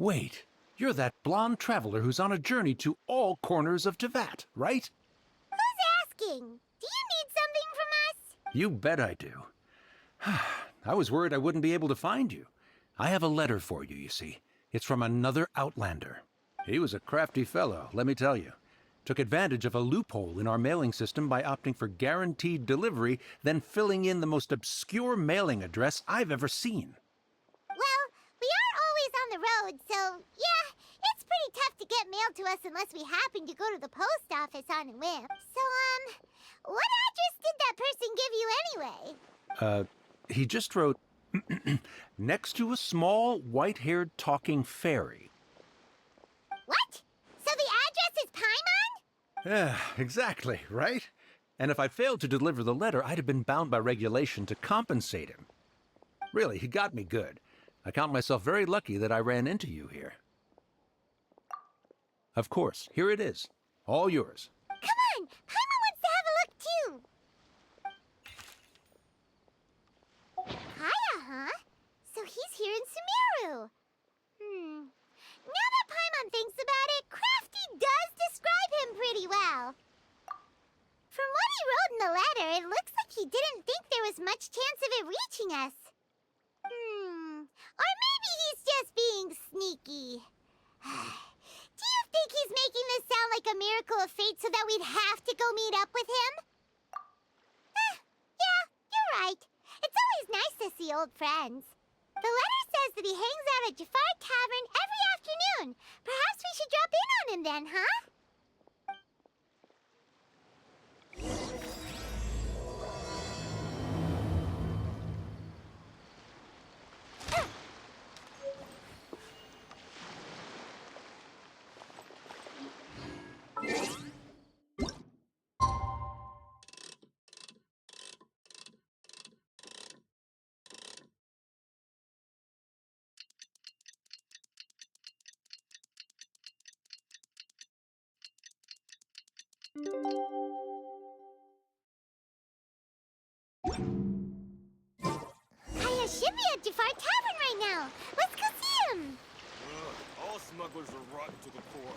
Wait, you're that blonde traveler who's on a journey to all corners of Tevat, right? Who's asking? Do you need something from us? You bet I do. I was worried I wouldn't be able to find you. I have a letter for you, you see. It's from another Outlander. He was a crafty fellow, let me tell you. Took advantage of a loophole in our mailing system by opting for guaranteed delivery, then filling in the most obscure mailing address I've ever seen. Well, we are always on the road, so yeah, it's pretty tough to get mail to us unless we happen to go to the post office on a whim. So, what address did that person give you anyway? He just wrote, next to a small, white-haired talking fairy. What? So the address is Paimon? Yeah, exactly, right? And if I failed to deliver the letter, I'd have been bound by regulation to compensate him. Really, he got me good. I count myself very lucky that I ran into you here. Of course, here it is. All yours. Come on! Paimon wants to have a look too! Khaenriah, huh? So he's here in Sumeru. Now that Paimon thinks about it, Crafty does describe him pretty well. From what he wrote in the letter, it looks like he didn't think there was much chance of it reaching us. Or maybe he's just being sneaky. Do you think he's making this sound like a miracle of fate so that we'd have to go meet up with him? Yeah, you're right. It's always nice to see old friends. The letter says that he hangs out at Jafar Tavern every afternoon. Perhaps we should drop in on him then, huh? Kaya should be at Jafar Tavern right now. Let's go see him. All smugglers are rotten to the core.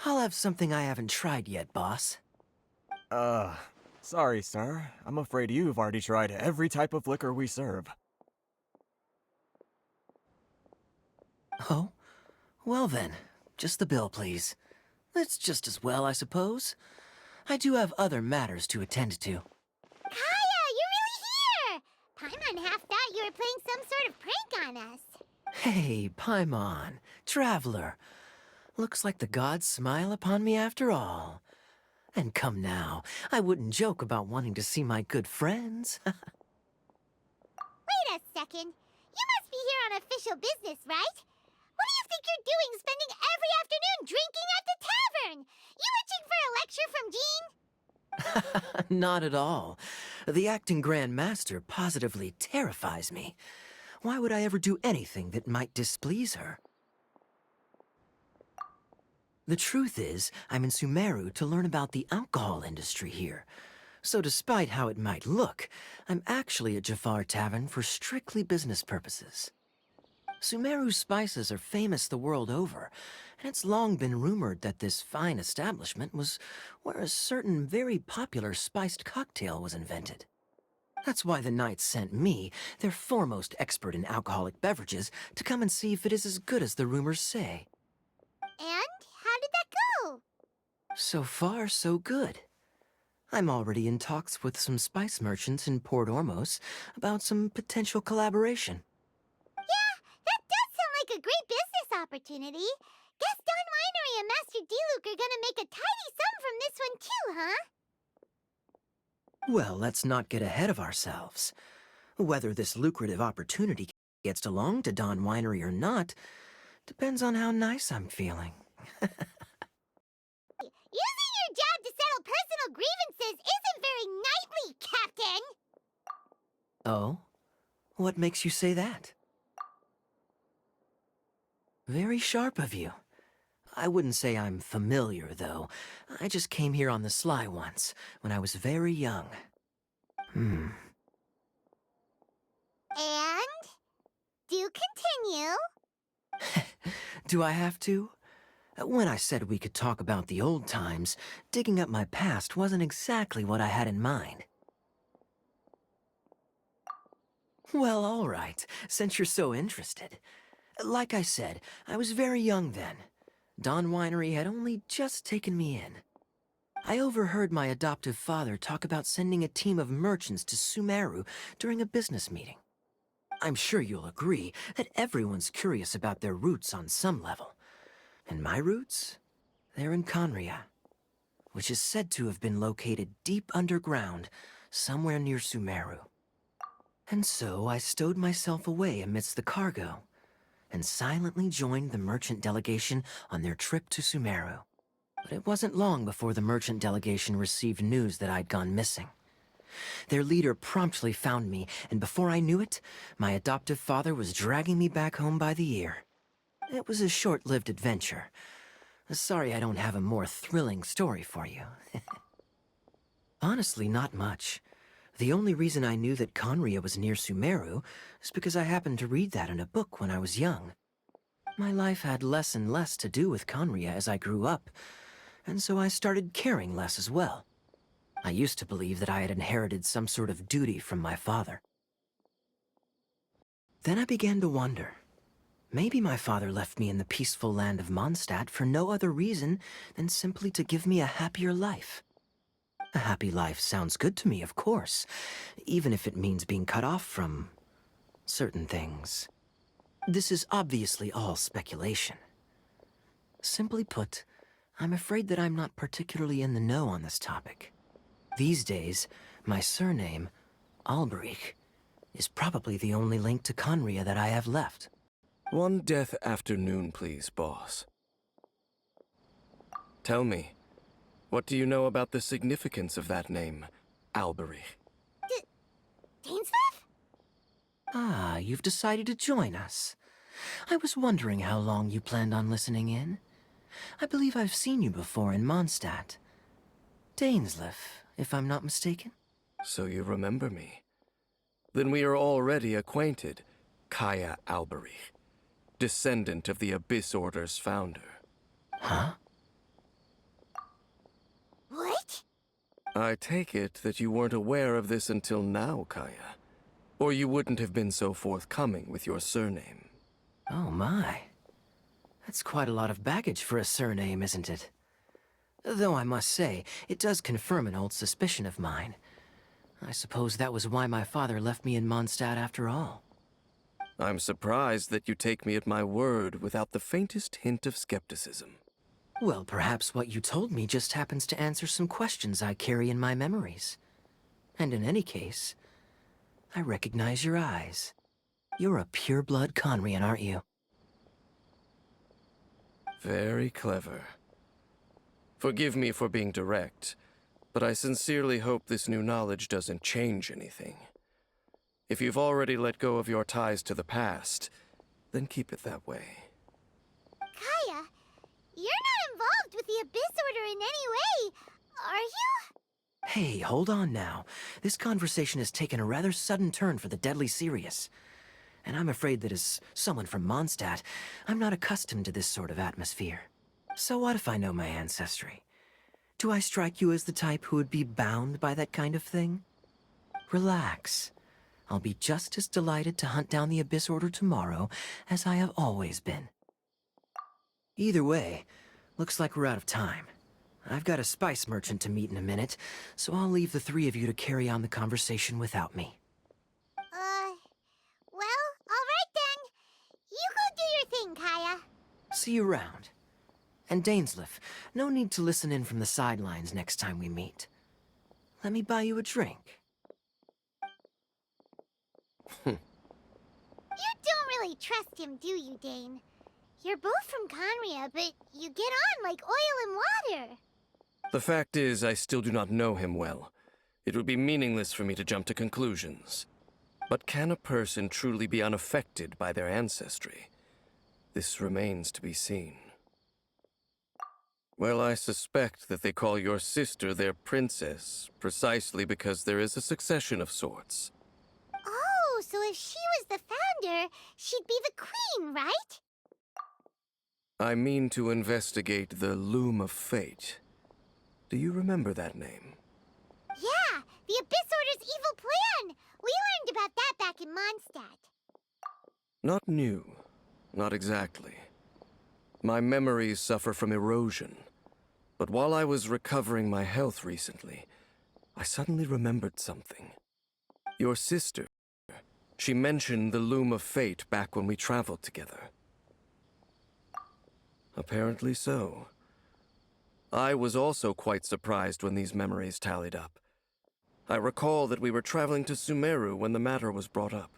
I'll have something I haven't tried yet, boss. Sorry, sir. I'm afraid you've already tried every type of liquor we serve. Oh? Well then, just the bill, please. That's just as well, I suppose. I do have other matters to attend to. Kaya, you're really here! Paimon half thought you were playing some sort of prank on us. Hey, Paimon, traveler. Looks like the gods smile upon me after all. And come now, I wouldn't joke about wanting to see my good friends. Wait a second. You must be here on official business, right? What do you think you're doing spending every afternoon drinking at the tavern? You itching for a lecture from Jean? Not at all. The acting Grand Master positively terrifies me. Why would I ever do anything that might displease her? The truth is, I'm in Sumeru to learn about the alcohol industry here. So despite how it might look, I'm actually at Jafar Tavern for strictly business purposes. Sumeru's spices are famous the world over, and it's long been rumored that this fine establishment was where a certain very popular spiced cocktail was invented. That's why the Knights sent me, their foremost expert in alcoholic beverages, to come and see if it is as good as the rumors say. And how did that go? So far, so good. I'm already in talks with some spice merchants in Port Ormos about some potential collaboration. Yeah, that does sound like a great business opportunity. Guess Don Winery and Master D-Luke are gonna make a tidy sum from this one too, huh? Well, let's not get ahead of ourselves. Whether this lucrative opportunity gets along to Don Winery or not depends on how nice I'm feeling. Using your job to settle personal grievances isn't very knightly, Captain! Oh? What makes you say that? Very sharp of you. I wouldn't say I'm familiar, though. I just came here on the sly once, when I was very young. And? Do continue. Do I have to? When I said we could talk about the old times, digging up my past wasn't exactly what I had in mind. Well, all right, since you're so interested. Like I said, I was very young then. Dawn Winery had only just taken me in. I overheard my adoptive father talk about sending a team of merchants to Sumeru during a business meeting. I'm sure you'll agree that everyone's curious about their roots on some level. And my roots? They're in Khaenriah, which is said to have been located deep underground, somewhere near Sumeru. And so I stowed myself away amidst the cargo, and silently joined the merchant delegation on their trip to Sumeru. But it wasn't long before the merchant delegation received news that I'd gone missing. Their leader promptly found me, and before I knew it, my adoptive father was dragging me back home by the ear. It was a short-lived adventure. Sorry I don't have a more thrilling story for you. Honestly, not much. The only reason I knew that Khaenriah was near Sumeru is because I happened to read that in a book when I was young. My life had less and less to do with Khaenriah as I grew up, and so I started caring less as well. I used to believe that I had inherited some sort of duty from my father. Then I began to wonder. Maybe my father left me in the peaceful land of Mondstadt for no other reason than simply to give me a happier life. A happy life sounds good to me, of course, even if it means being cut off from certain things. This is obviously all speculation. Simply put, I'm afraid that I'm not particularly in the know on this topic. These days, my surname, Alberich, is probably the only link to Khaenriah that I have left. One death afternoon, please, boss. Tell me, what do you know about the significance of that name, Alberich? Dainsleif? Ah, you've decided to join us. I was wondering how long you planned on listening in. I believe I've seen you before in Mondstadt. Dainsleif, if I'm not mistaken. So you remember me. Then we are already acquainted, Kaya Alberich, descendant of the Abyss Order's founder. Huh? What? I take it that you weren't aware of this until now, Kaya. Or you wouldn't have been so forthcoming with your surname. Oh my. That's quite a lot of baggage for a surname, isn't it? Though I must say, it does confirm an old suspicion of mine. I suppose that was why my father left me in Mondstadt after all. I'm surprised that you take me at my word without the faintest hint of skepticism. Well, perhaps what you told me just happens to answer some questions I carry in my memories. And in any case, I recognize your eyes. You're a pure-blood Khaenriah, aren't you? Very clever. Forgive me for being direct, but I sincerely hope this new knowledge doesn't change anything. If you've already let go of your ties to the past, then keep it that way. Kaya, you're not involved with the Abyss Order in any way, are you? Hey, hold on now. This conversation has taken a rather sudden turn for the deadly serious. And I'm afraid that as someone from Mondstadt, I'm not accustomed to this sort of atmosphere. So what if I know my ancestry? Do I strike you as the type who would be bound by that kind of thing? Relax. I'll be just as delighted to hunt down the Abyss Order tomorrow as I have always been. Either way, looks like we're out of time. I've got a spice merchant to meet in a minute, so I'll leave the three of you to carry on the conversation without me. Well, alright then. You go do your thing, Kaya. See you around. And Dainsleif, no need to listen in from the sidelines next time we meet. Let me buy you a drink. You don't really trust him, do you, Dane? You're both from Khaenriah, but you get on like oil and water. The fact is, I still do not know him well. It would be meaningless for me to jump to conclusions. But can a person truly be unaffected by their ancestry? This remains to be seen. Well, I suspect that they call your sister their princess, precisely because there is a succession of sorts. Oh, so if she was the founder, she'd be the queen, right? I mean to investigate the Loom of Fate. Do you remember that name? Yeah, the Abyss Order's evil plan! We learned about that back in Mondstadt. Not new. Not exactly. My memories suffer from erosion. But while I was recovering my health recently, I suddenly remembered something. Your sister. She mentioned the Loom of Fate back when we traveled together. Apparently so. I was also quite surprised when these memories tallied up. I recall that we were traveling to Sumeru when the matter was brought up.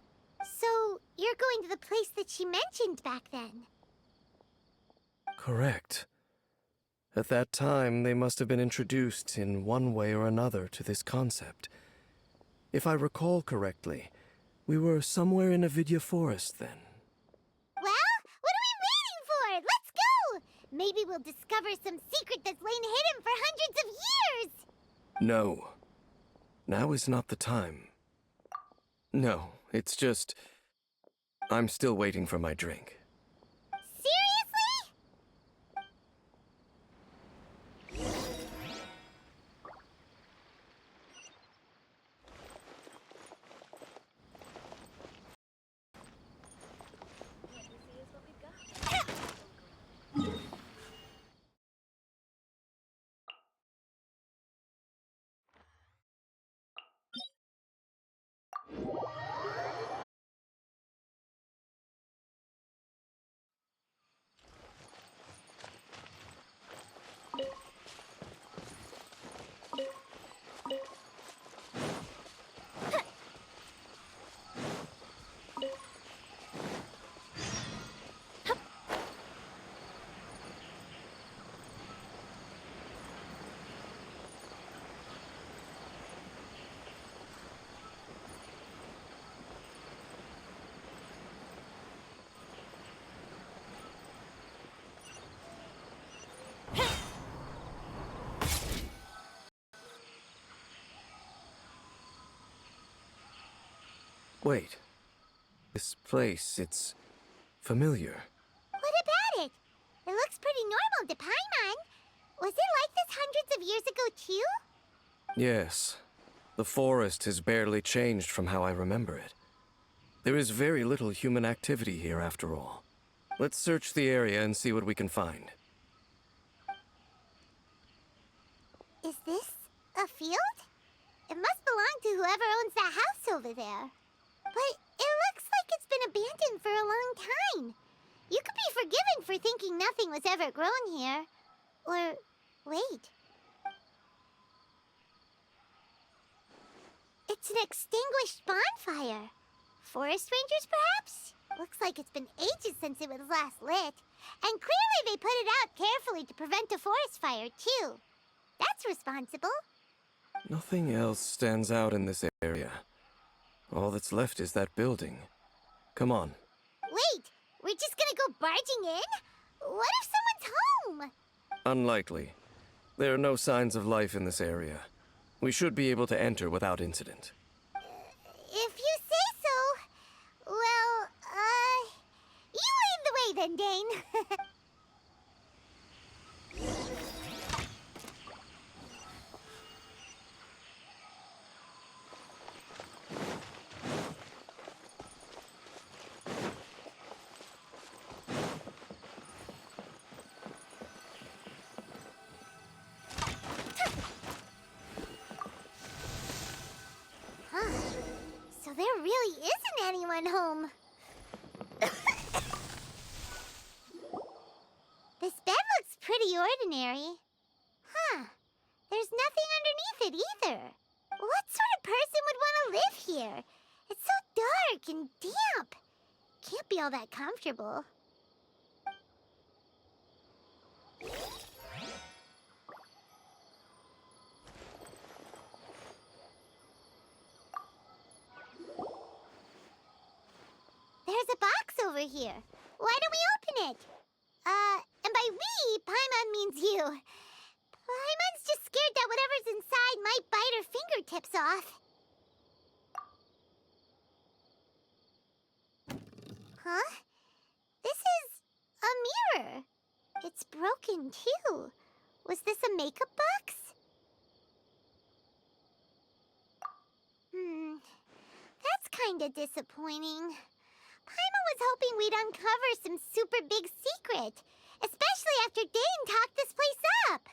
So, you're going to the place that she mentioned back then? Correct. At that time, they must have been introduced in one way or another to this concept. If I recall correctly, we were somewhere in Avidya Forest then. Well, what are we waiting for? Let's go! Maybe we'll discover some secret that's lain hidden for hundreds of years! No. Now is not the time. No, it's just... I'm still waiting for my drink. Seriously? Wait. This place, it's familiar. What about it? It looks pretty normal to Paimon. Was it like this hundreds of years ago, too? Yes. The forest has barely changed from how I remember it. There is very little human activity here after all. Let's search the area and see what we can find. Is this a field? It must belong to whoever owns that house over there. But it looks like it's been abandoned for a long time. You could be forgiven for thinking nothing was ever grown here. Or, wait. It's an extinguished bonfire. Forest rangers, perhaps? Looks like it's been ages since it was last lit. And clearly they put it out carefully to prevent a forest fire, too. That's responsible. Nothing else stands out in this area. All that's left is that building. Come on. Wait, we're just gonna go barging in? What if someone's home? Unlikely. There are no signs of life in this area. We should be able to enter without incident. If you say so. Well, you lead the way then, Dane. So there really isn't anyone home. This bed looks pretty ordinary. Huh. There's nothing underneath it either. What sort of person would want to live here? It's so dark and damp. Can't be all that comfortable. there's a box over here. Why don't we open it? And by we, Paimon means you. Paimon's just scared that whatever's inside might bite her fingertips off. Huh? This is a mirror. It's broken, too. Was this a makeup box? That's kinda disappointing. Paimon was hoping we'd uncover some super big secret, especially after Dane talked this place up.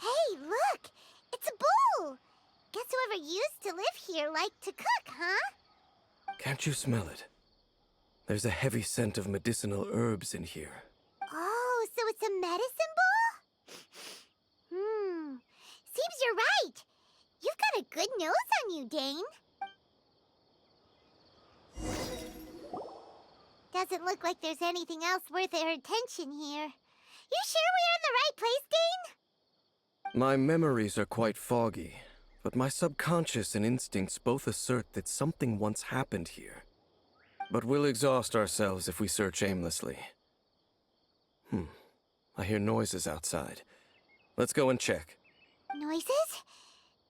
Hey, look! It's a bowl! Guess whoever used to live here liked to cook, huh? Can't you smell it? There's a heavy scent of medicinal herbs in here. Oh, so it's a medicine bowl? Seems you're right. You've got a good nose on you, Dane. Doesn't look like there's anything else worth our attention here. You sure we're in the right place, Dane? My memories are quite foggy, but my subconscious and instincts both assert that something once happened here. But we'll exhaust ourselves if we search aimlessly. I hear noises outside. Let's go and check. Noises?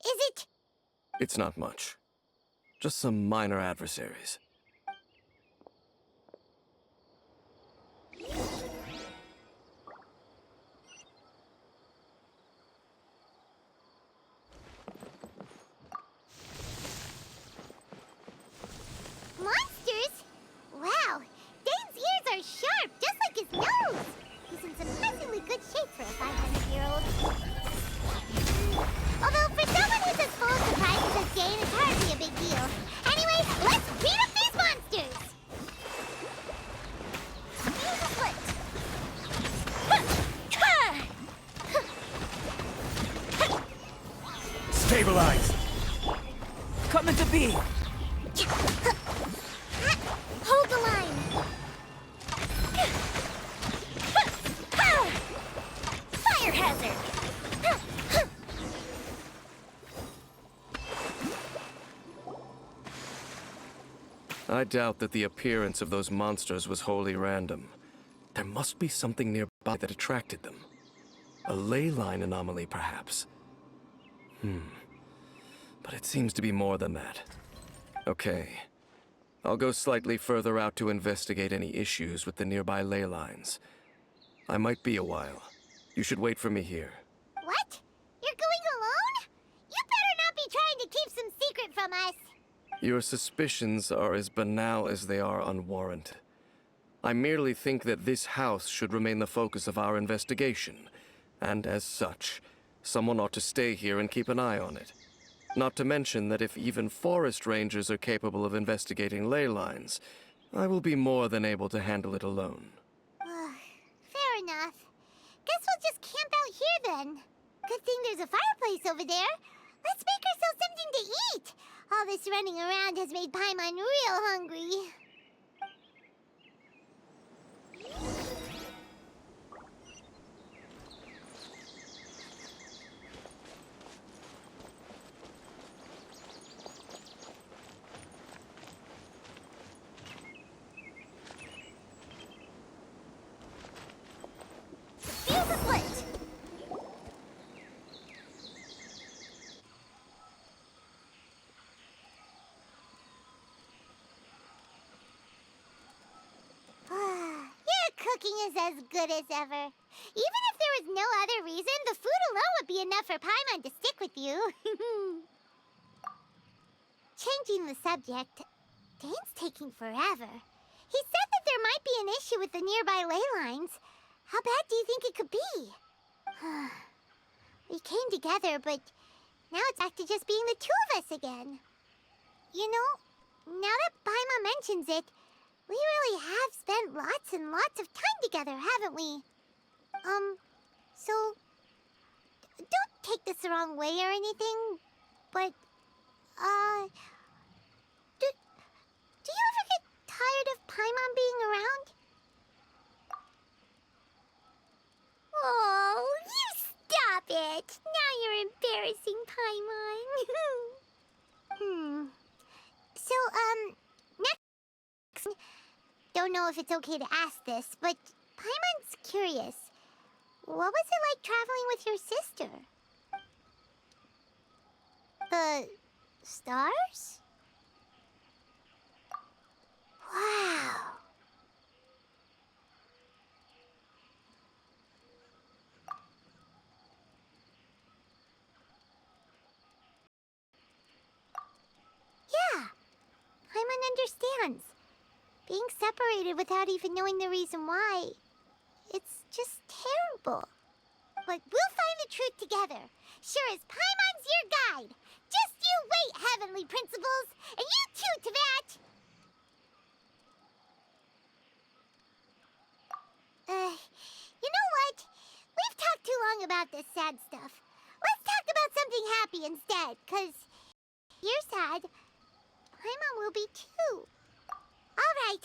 Is it? It's not much. Just some minor adversaries. Monsters? Wow, Dane's ears are sharp, just like his nose. He's in surprisingly good shape for a 500-year-old. Although for someone who's as full of surprises as Dane, it's hardly a big deal. Anyway, let's beat up these monsters! Use a foot. Stabilize! Coming to be! Hold the line. Fire hazard. I doubt that the appearance of those monsters was wholly random. There must be something nearby that attracted them. A ley line anomaly, perhaps. But it seems to be more than that. Okay. I'll go slightly further out to investigate any issues with the nearby ley lines. I might be a while. You should wait for me here. What? You're going alone? You better not be trying to keep some secret from us. Your suspicions are as banal as they are unwarranted. I merely think that this house should remain the focus of our investigation, and as such, someone ought to stay here and keep an eye on it. Not to mention that if even forest rangers are capable of investigating ley lines, I will be more than able to handle it alone. Fair enough. Guess we'll just camp out here then. Good thing there's a fireplace over there. Let's make ourselves something to eat. All this running around has made Paimon real hungry. Fuse is lit. Your cooking is as good as ever. Even if there was no other reason, the food alone would be enough for Paimon to stick with you. Changing the subject, Dane's taking forever. He said that there might be an issue with the nearby ley lines. How bad do you think it could be? We came together, but now it's back to just being the two of us again. You know, now that Paimon mentions it, we really have spent lots and lots of time together, haven't we? So, don't take this the wrong way or anything, but, do you ever get tired of Paimon being around? Oh, you don't know if it's okay to ask this, but Paimon's curious. What was it like traveling with your sister? The stars? Wow. Yeah, Paimon understands. Being separated without even knowing the reason why, it's just terrible. But we'll find the truth together. Sure as Paimon's your guide. Just you wait, heavenly principles, and you too, Teyvat! You know what? We've talked too long about this sad stuff. Let's talk about something happy instead, 'cause you're sad. Paimon will be too. All right.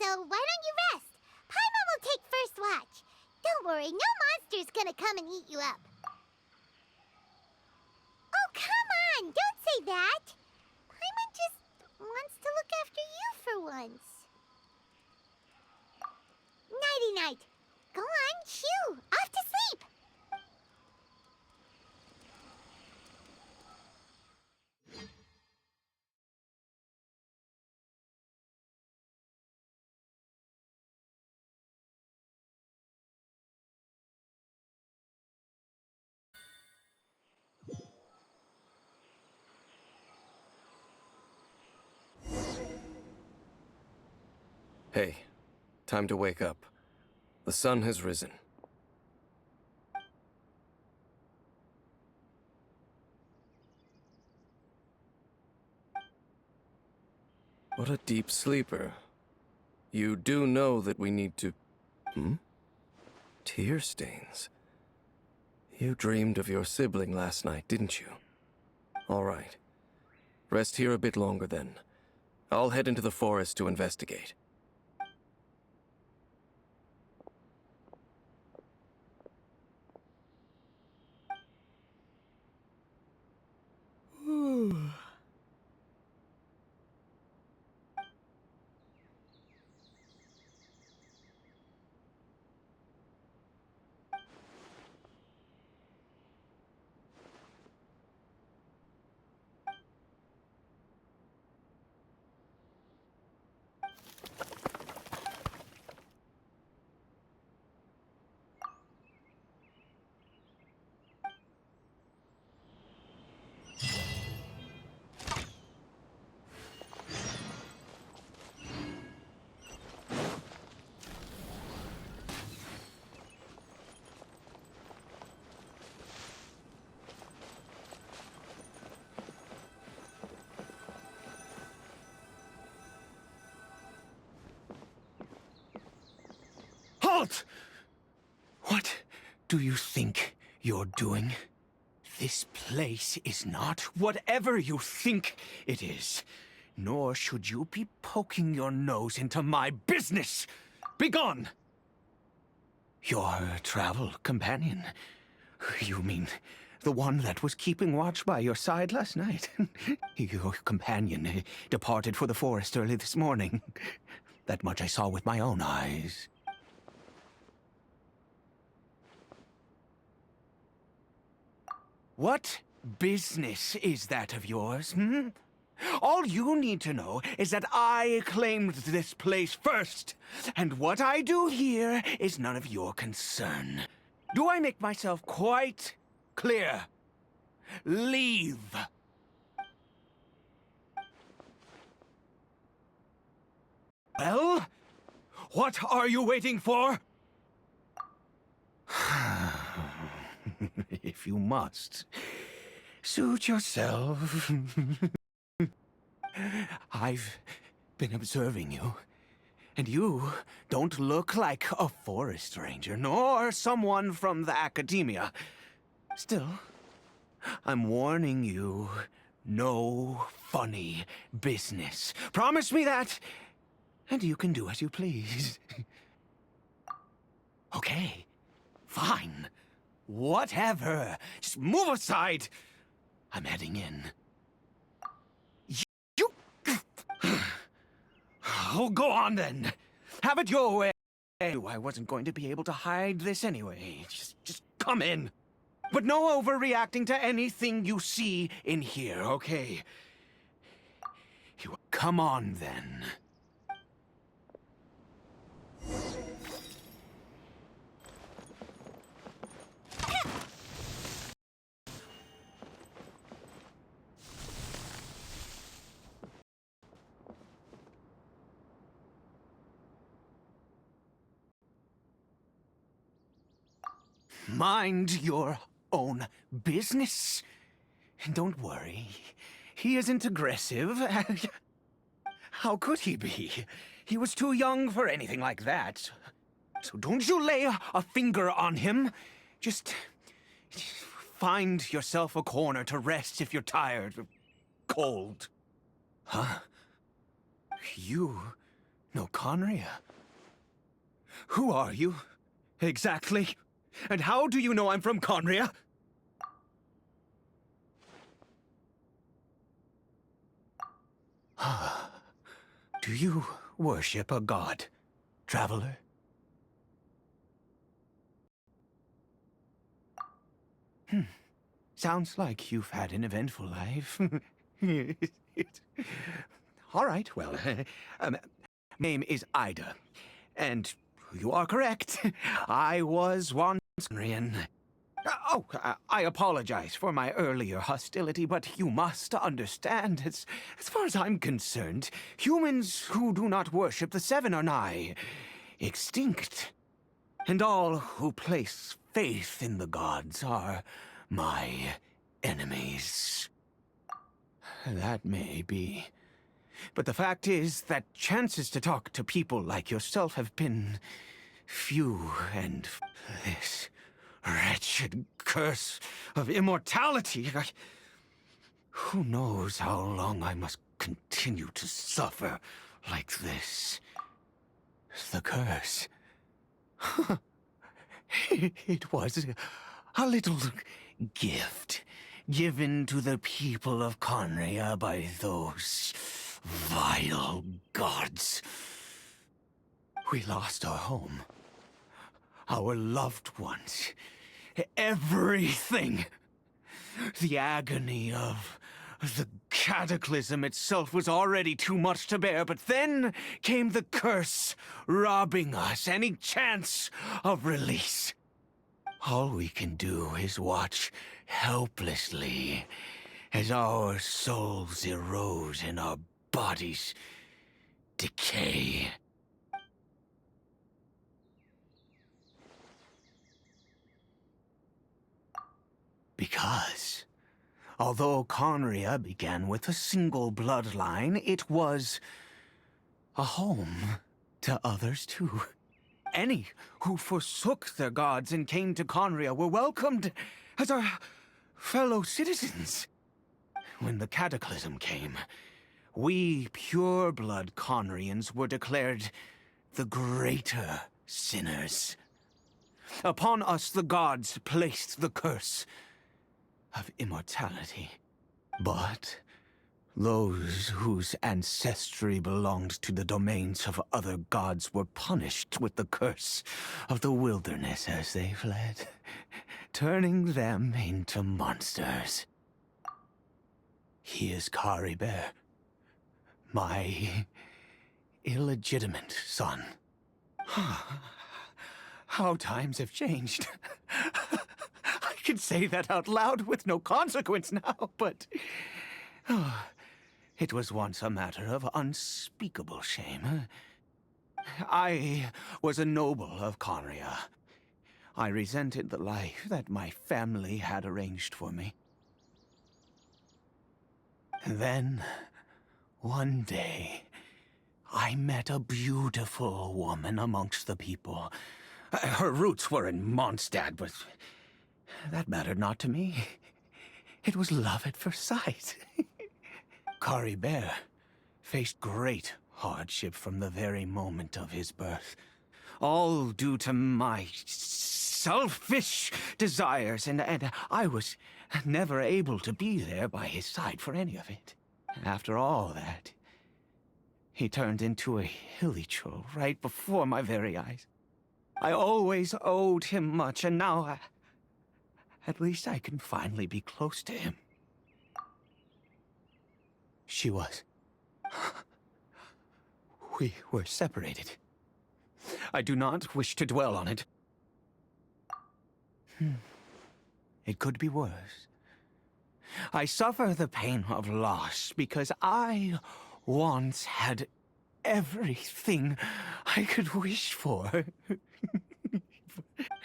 So why don't you rest? Paimon will take first watch. Don't worry, no monster's gonna come and eat you up. Oh, come on! Don't say that! Paimon just wants to look after you for once. Nighty-night. Go on, shoo! Off to sleep! Hey, time to wake up. The sun has risen. What a deep sleeper. You do know that we need to... Tear stains. You dreamed of your sibling last night, didn't you? All right. Rest here a bit longer then. I'll head into the forest to investigate. Halt! What do you think you're doing? This place is not whatever you think it is. Nor should you be poking your nose into my business. Begone! Your travel companion. You mean the one that was keeping watch by your side last night? Your companion departed for the forest early this morning. That much I saw with my own eyes. What business is that of yours, All you need to know is that I claimed this place first, and what I do here is none of your concern. Do I make myself quite clear? Leave. Well, what are you waiting for? If you must, suit yourself. I've been observing you, and you don't look like a forest ranger, nor someone from the academia. Still, I'm warning you, no funny business. Promise me that, and you can do as you please. Okay, fine. Whatever. Just move aside. I'm heading in. You... Oh, go on then. Have it your way. I wasn't going to be able to hide this anyway. Just come in. But no overreacting to anything you see in here, okay? You come on then. Mind your own business. Don't worry. He isn't aggressive. How could he be? He was too young for anything like that. So don't you lay a finger on him. Just find yourself a corner to rest if you're tired or cold. Huh? You know khaenriah? Who are you, exactly? And how do you know I'm from khaenriah? Do you worship a god, traveler? Sounds like you've had an eventful life. All right, well, name is Ida. And you are correct. I was once Khaenriah. I apologize for my earlier hostility, but you must understand, as far as I'm concerned, humans who do not worship the Seven are nigh extinct. And all who place faith in the gods are my enemies. That may be. But the fact is that chances to talk to people like yourself have been few, and this wretched curse of immortality. Who knows how long I must continue to suffer like this? The curse. It was a little gift given to the people of khaenriah by those vile gods. We lost our home, our loved ones, everything. The agony of the cataclysm itself was already too much to bear, but then came the curse, robbing us any chance of release. All we can do is watch helplessly as our souls erode and our bodies decay. Because, although khaenriah began with a single bloodline, it was a home to others too. Any who forsook their gods and came to khaenriah were welcomed as our fellow citizens. When the cataclysm came, we pure-blood khaenrians were declared the greater sinners. Upon us the gods placed the curse of immortality. But those whose ancestry belonged to the domains of other gods were punished with the curse of the wilderness as they fled, turning them into monsters. He is Cariberto, my illegitimate son. How times have changed. I can say that out loud with no consequence now, but it was once a matter of unspeakable shame. I was a noble of khaenriah. I resented the life that my family had arranged for me. Then, one day, I met a beautiful woman amongst the people. Her roots were in Mondstadt, but that mattered not to me. It was love at first sight. Cariberto faced great hardship from the very moment of his birth. All due to my selfish desires, and I was never able to be there by his side for any of it. After all that, he turned into a hilichurl right before my very eyes. I always owed him much, and now at least I can finally be close to him. She was. We were separated. I do not wish to dwell on it. It could be worse. I suffer the pain of loss because I once had everything I could wish for.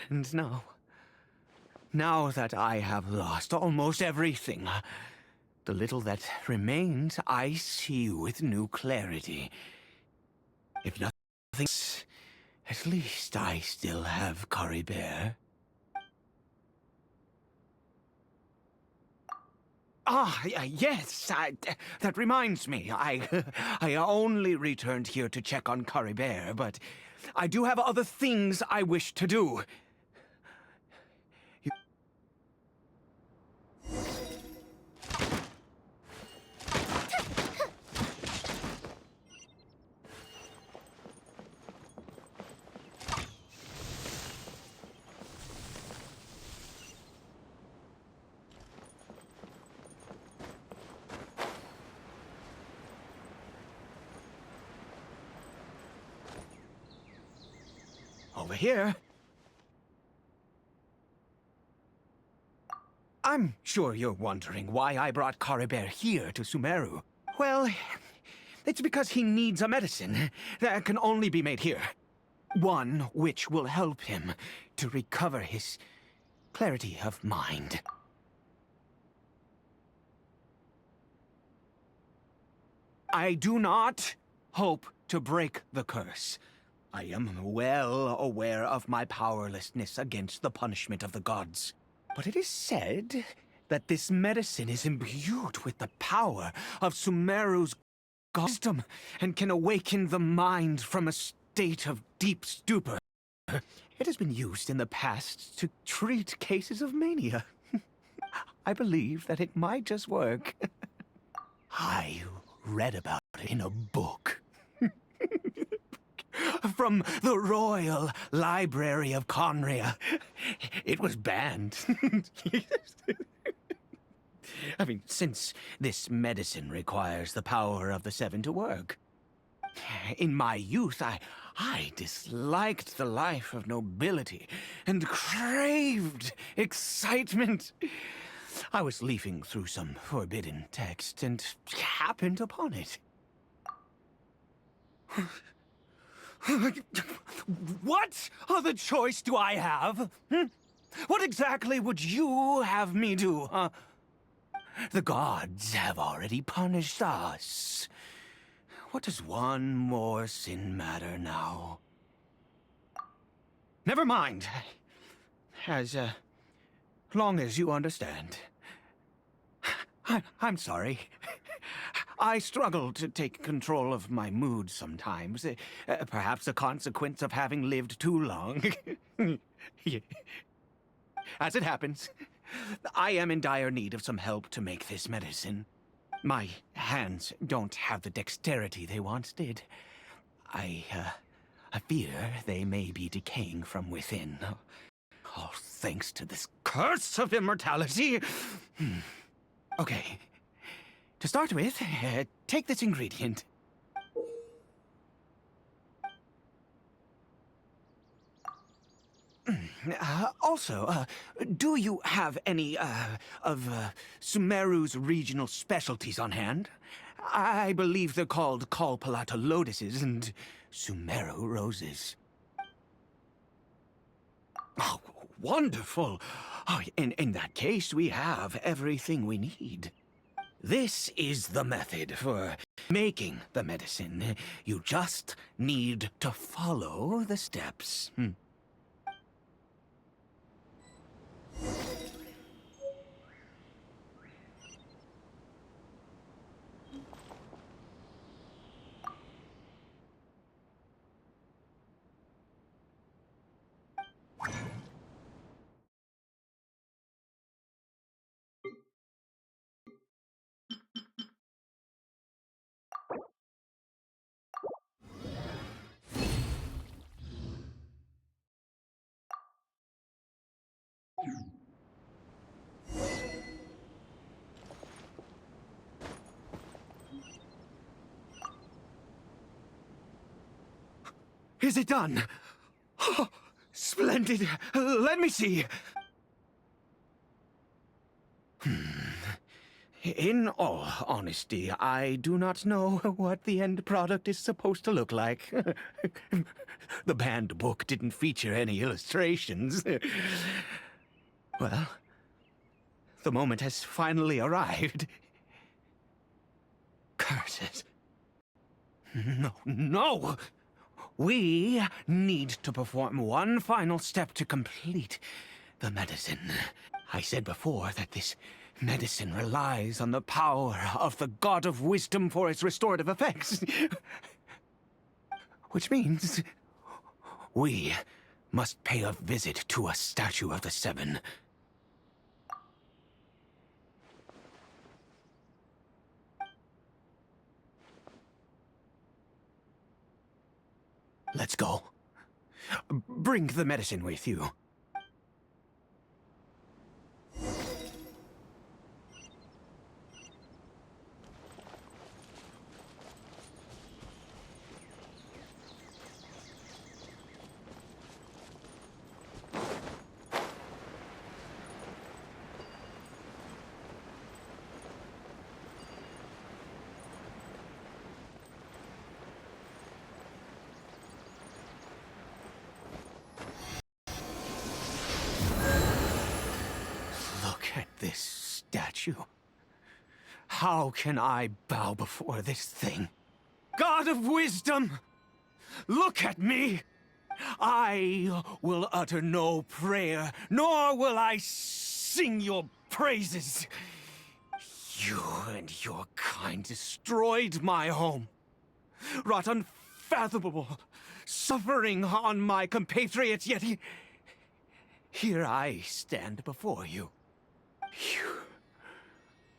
And now that I have lost almost everything, the little that remains I see with new clarity. If nothing else, at least I still have Cariberto. Yes, that reminds me. I only returned here to check on Cariberto, but I do have other things I wish to do. Over here. I'm sure you're wondering why I brought Cariberto here to Sumeru. Well, it's because he needs a medicine that can only be made here. One which will help him to recover his clarity of mind. I do not hope to break the curse. I am well aware of my powerlessness against the punishment of the gods. But it is said that this medicine is imbued with the power of Sumeru's wisdom and can awaken the mind from a state of deep stupor. It has been used in the past to treat cases of mania. I believe that it might just work. I read about it in a book. From the Royal Library of Khaenriah. It was banned. I mean, since this medicine requires the power of the Seven to work. In my youth, I disliked the life of nobility and craved excitement. I was leafing through some forbidden text and happened upon it. What other choice do I have? What exactly would you have me do, huh? The gods have already punished us. What does one more sin matter now? Never mind. As long as you understand. I'm sorry. I struggle to take control of my mood sometimes. Perhaps a consequence of having lived too long. As it happens, I am in dire need of some help to make this medicine. My hands don't have the dexterity they once did. I fear they may be decaying from within. All thanks to this curse of immortality. Okay. To start with, take this ingredient. Also, do you have any, of Sumeru's regional specialties on hand? I believe they're called Palata lotuses and Sumeru roses. Oh, wonderful! Oh, in that case, we have everything we need. This is the method for making the medicine. You just need to follow the steps. Is it done? Oh, splendid. Let me see. In all honesty, I do not know what the end product is supposed to look like. The banned book didn't feature any illustrations. Well, the moment has finally arrived. Curses. No! We need to perform one final step to complete the medicine. I said before that this medicine relies on the power of the God of Wisdom for its restorative effects. Which means we must pay a visit to a statue of the Seven. Let's go. Bring the medicine with you. At this statue. How can I bow before this thing? God of Wisdom! Look at me! I will utter no prayer, nor will I sing your praises. You and your kind destroyed my home, wrought unfathomable suffering on my compatriots, yet here I stand before you.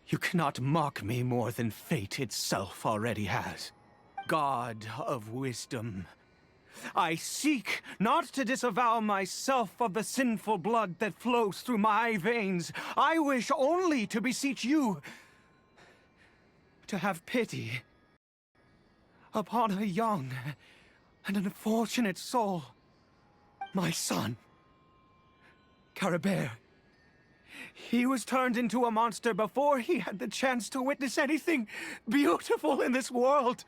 You cannot mock me more than fate itself already has. God of Wisdom, I seek not to disavow myself of the sinful blood that flows through my veins. I wish only to beseech you to have pity upon a young and unfortunate soul. My son, Cariberto. He was turned into a monster before he had the chance to witness anything beautiful in this world.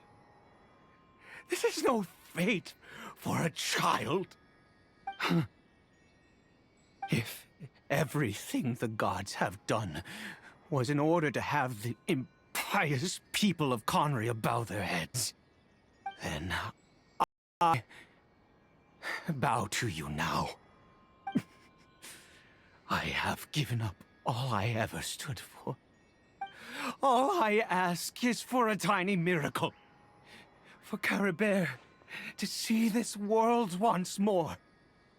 This is no fate for a child. If everything the gods have done was in order to have the impious people of Khaenriah bow their heads, then I bow to you now. I have given up all I ever stood for. All I ask is for a tiny miracle. For Cariberto to see this world once more.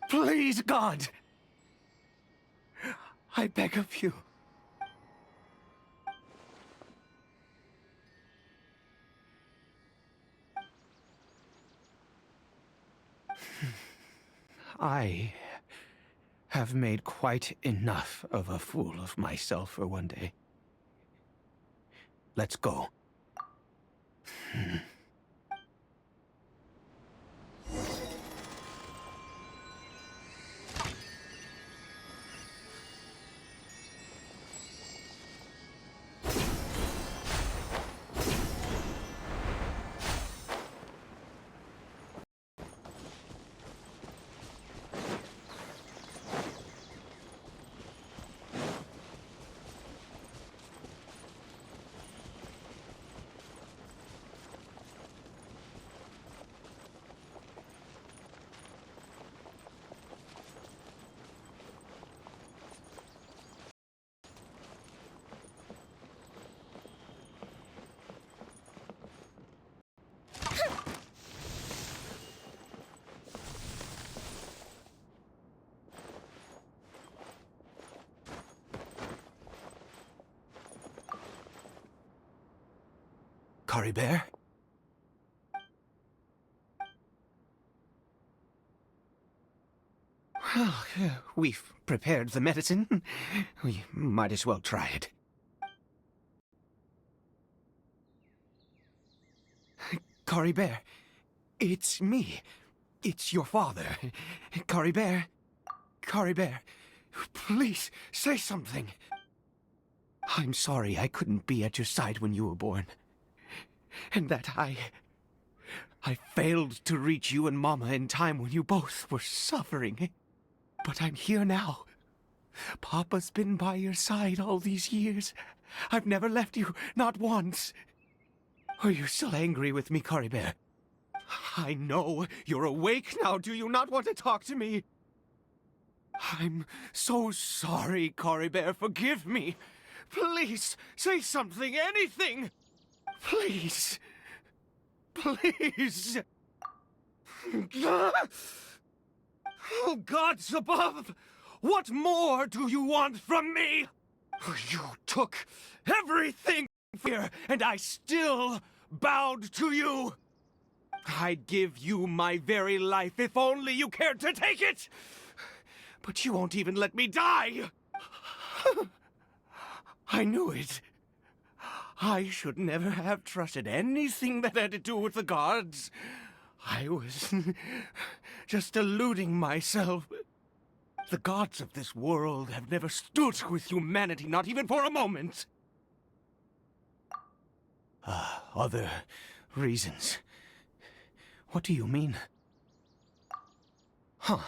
Please, God! I beg of you. I have made quite enough of a fool of myself for one day. Let's go. Cariberto? Well, we've prepared the medicine. We might as well try it. Cariberto, it's me, It's your father. Cariberto. Cariberto, please, say something. I'm sorry I couldn't be at your side when you were born. And that I failed to reach you and Mama in time when you both were suffering. But I'm here now. Papa's been by your side all these years. I've never left you, not once. Are you still angry with me, Cariberto? I know you're awake now. Do you not want to talk to me? I'm so sorry, Cariberto. Forgive me. Please, say something, anything. Please. Please. Oh, gods above! What more do you want from me? You took everything here, and I still bowed to you. I'd give you my very life if only you cared to take it. But you won't even let me die. I knew it. I should never have trusted anything that had to do with the gods. I was just deluding myself. The gods of this world have never stood with humanity, not even for a moment. Other reasons. What do you mean? Huh.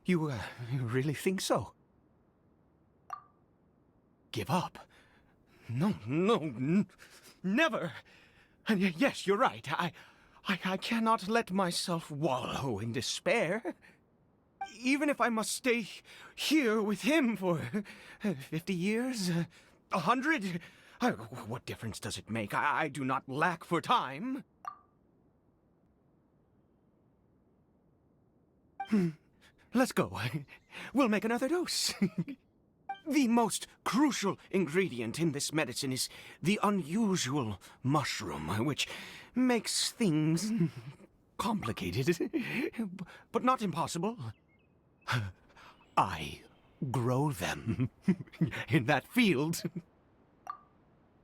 You really think so? Give up? No, never. And yes, you're right. I cannot let myself wallow in despair. Even if I must stay here with him for 50 years, 100, what difference does it make? I do not lack for time. Let's go. We'll make another dose. The most crucial ingredient in this medicine is the unusual mushroom, which makes things complicated, but not impossible. I grow them in that field.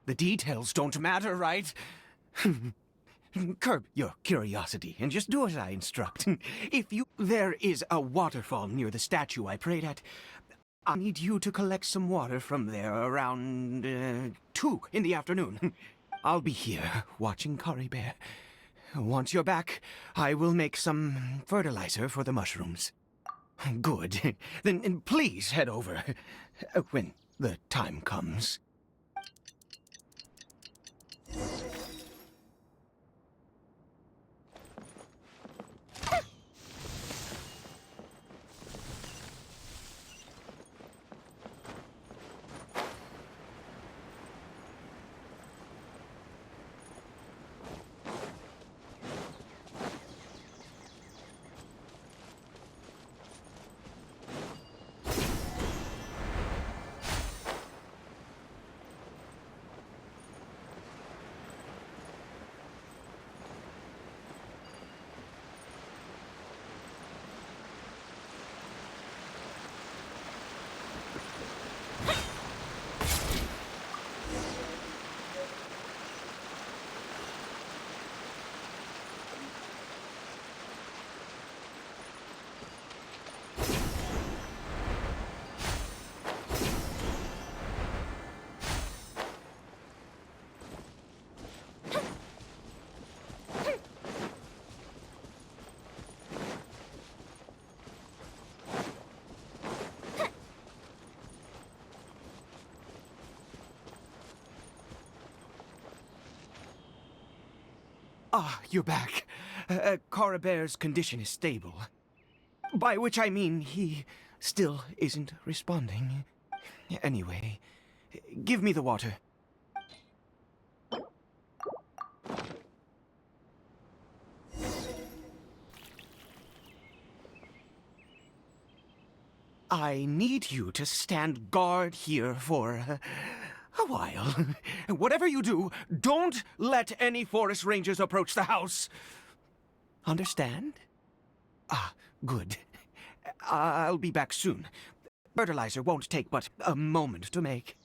The details don't matter, right? Curb your curiosity and just do as I instruct. There is a waterfall near the statue I prayed at. I need you to collect some water from there around 2 in the afternoon. I'll be here watching Cariberto. Once you're back, I will make some fertilizer for the mushrooms. Good. Then please head over when the time comes. Ah, you're back. Cariberto's condition is stable. By which I mean he still isn't responding. Anyway, give me the water. I need you to stand guard here for a while. Whatever you do, don't let any forest rangers approach the house. Understand? Ah, good. I'll be back soon. Fertilizer won't take but a moment to make.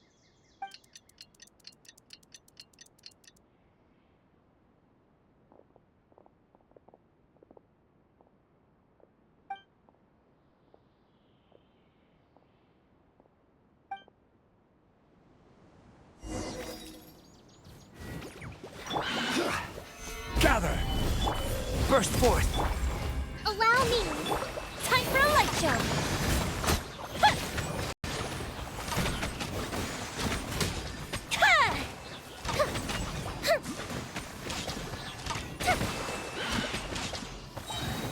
burst forth. Allow me. Time for a light show.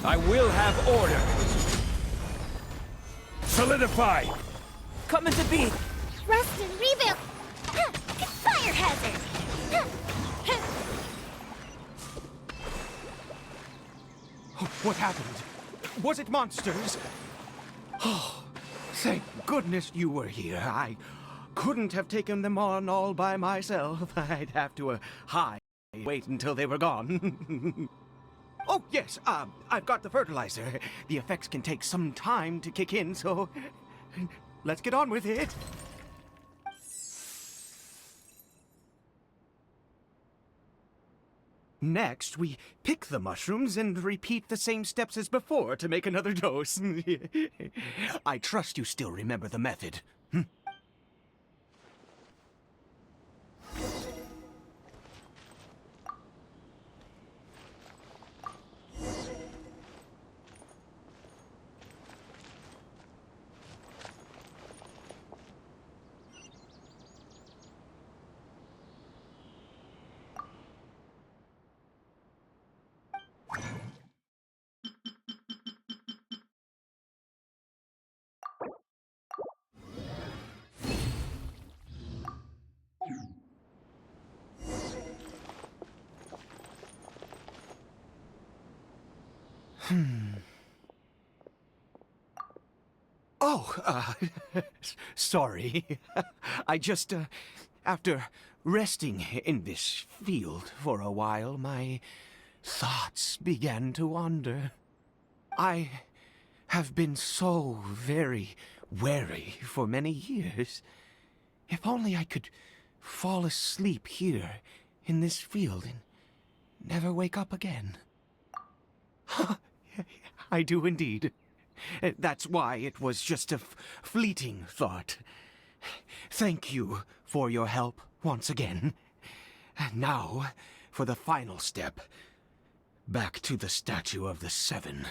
I will have order. Solidify. Come into being. Rest and rebuild. Fire hazard. What happened? Was it monsters? Oh, thank goodness you were here. I couldn't have taken them on all by myself. I'd have to hide, wait until they were gone. Oh, yes, I've got the fertilizer. The effects can take some time to kick in, so let's get on with it. Next, we pick the mushrooms and repeat the same steps as before to make another dose. I trust you still remember the method. Oh, sorry. I just, after resting in this field for a while, my thoughts began to wander. I have been so very wary for many years. If only I could fall asleep here in this field and never wake up again. I do indeed. That's why it was just a fleeting thought. Thank you for your help once again. And now, for the final step. Back to the Statue of the Seven.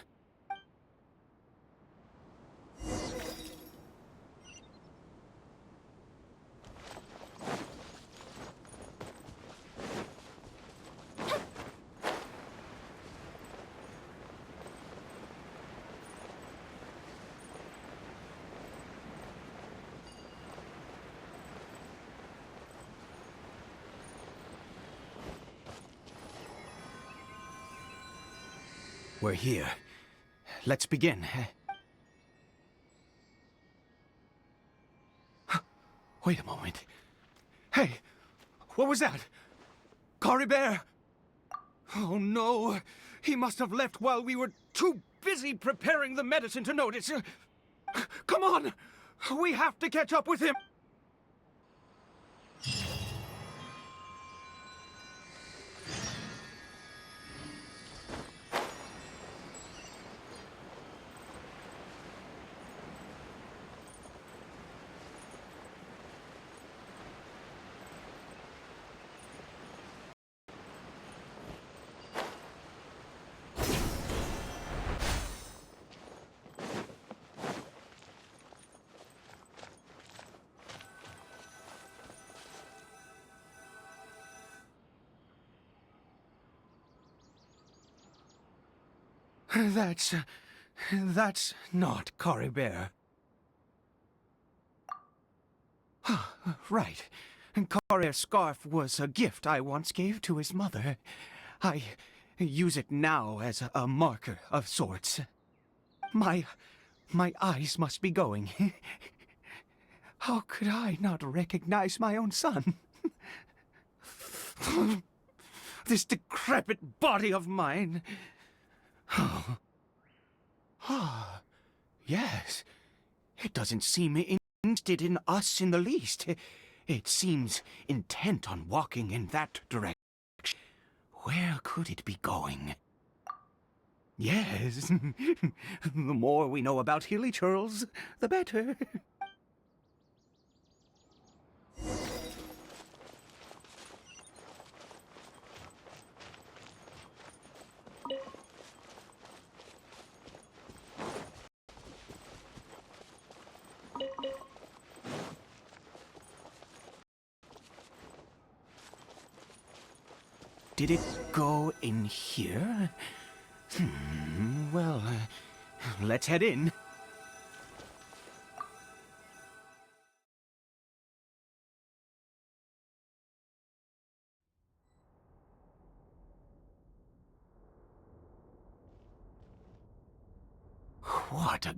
We're here. Let's begin. Wait a moment. Hey, what was that? Cariberto! Oh no, he must have left while we were too busy preparing the medicine to notice. Come on, we have to catch up with him. That's not Cariberto. Right. Cariberto's scarf was a gift I once gave to his mother. I use it now as a marker of sorts. My eyes must be going. How could I not recognize my own son? This decrepit body of mine. Yes. It doesn't seem interested in us in the least. It seems intent on walking in that direction. Where could it be going? Yes. The more we know about hilichurls, the better. did it go in here? Well, let's head in. What a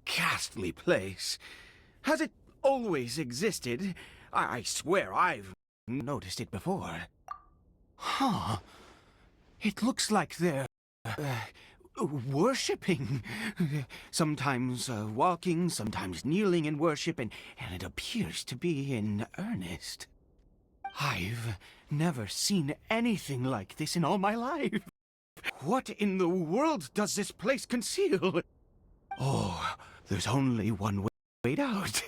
ghastly place. Has it always existed? I swear I've noticed it before. Huh. It looks like they're worshipping. Sometimes walking, sometimes kneeling in worship, and it appears to be in earnest. I've never seen anything like this in all my life. What in the world does this place conceal? Oh, there's only one way out.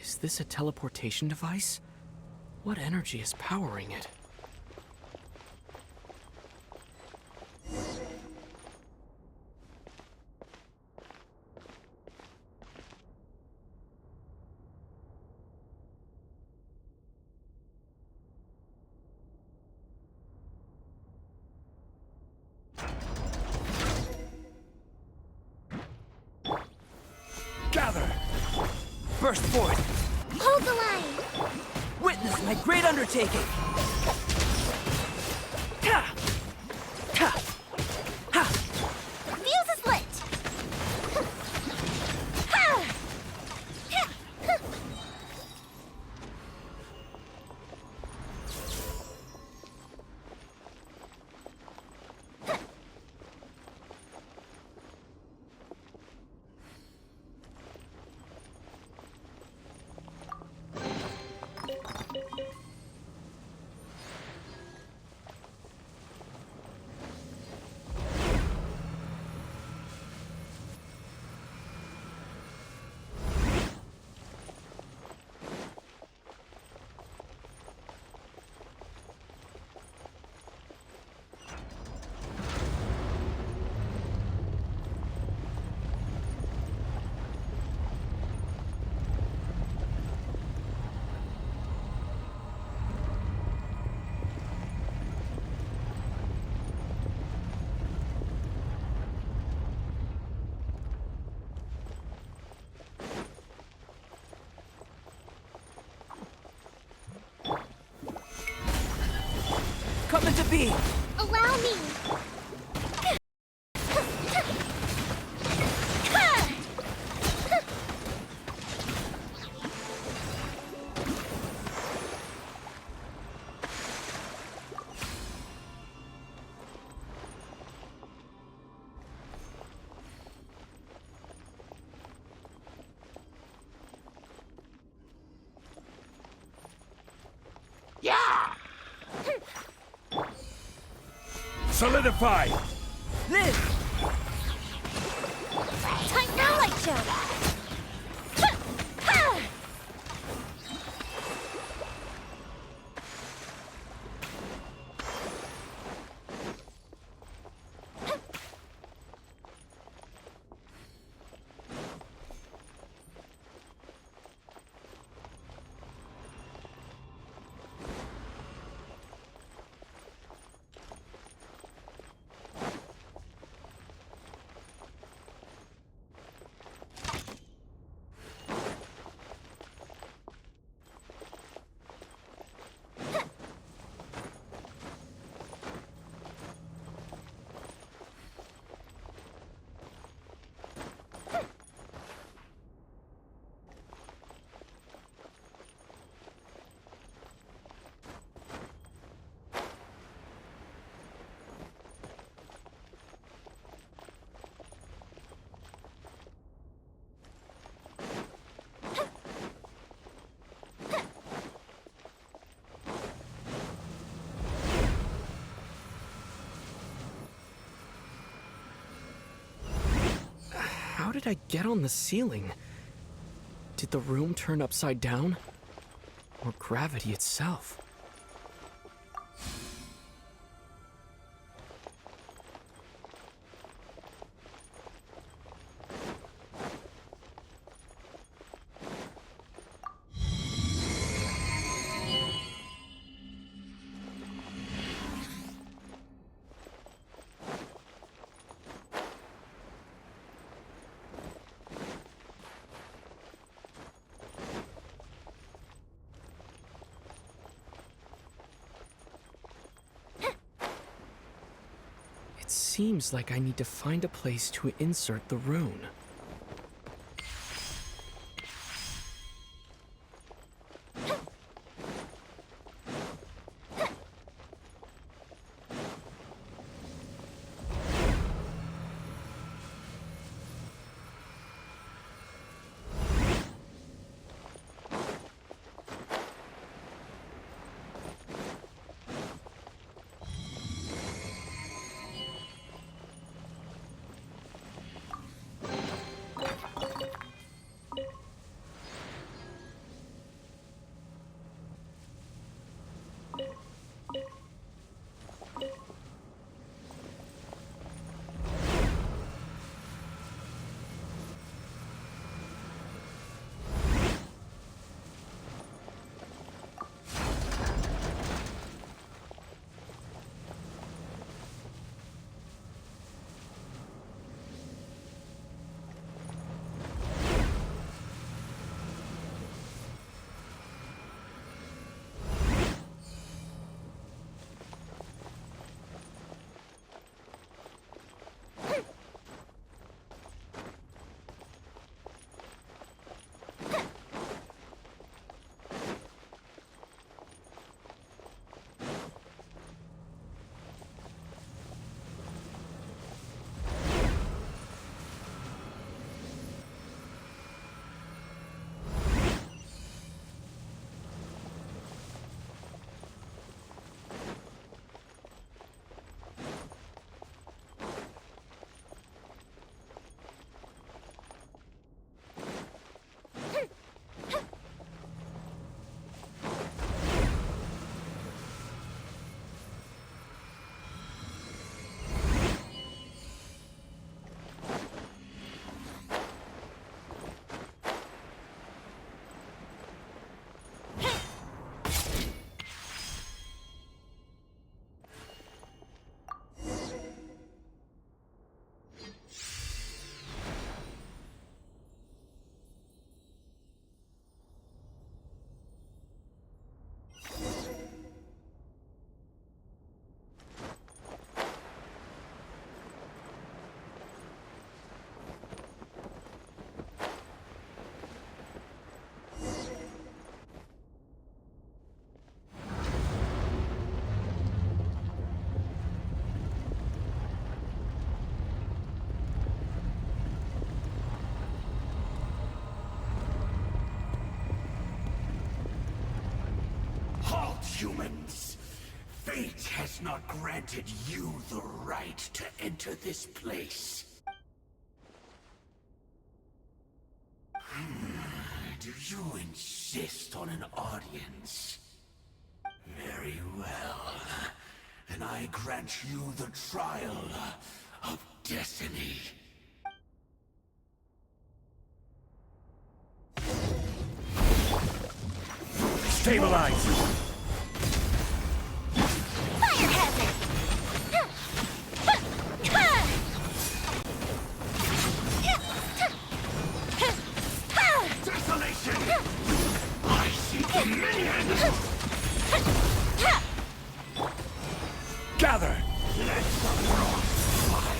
Is this a teleportation device? What energy is powering it? Gather! Burst forth! Hold the line! Witness my great undertaking! Ha! Ha! Ha! Fuse is lit! Ha! Come into being! Allow me! Solidify! Live! Time for a light show! did I get on the ceiling? Did the room turn upside down? Or gravity itself? It seems like I need to find a place to insert the rune. Humans, fate has not granted you the right to enter this place. Do you insist on an audience? Very well. Then I grant you the trial of destiny. Stabilize! Fire hazard! Desolation! I see dominion! Gather! Let the world fly!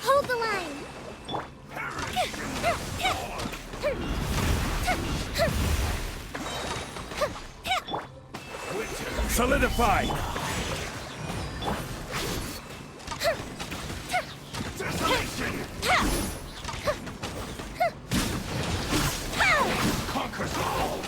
Hold the line! Solidify! Desolation! Conquers all!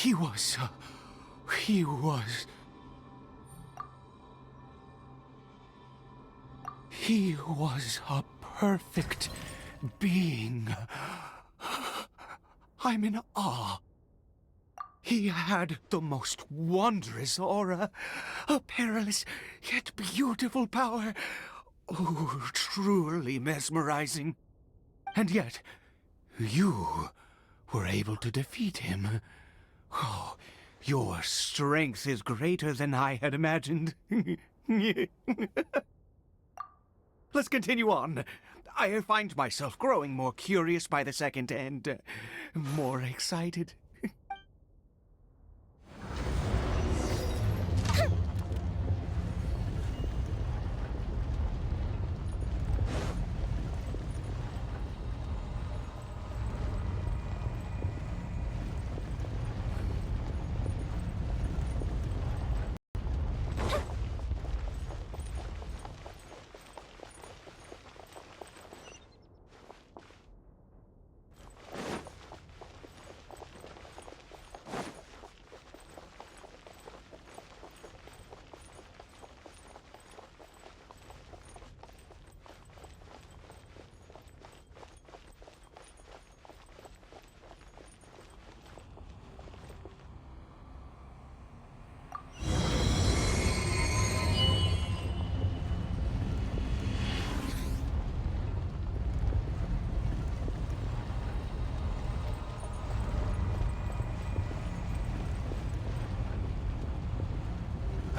He was... he was... He was a perfect being. I'm in awe. He had the most wondrous aura, a perilous yet beautiful power. Oh, truly mesmerizing. And yet, you were able to defeat him. Oh, your strength is greater than I had imagined. Let's continue on. I find myself growing more curious by the second and more excited.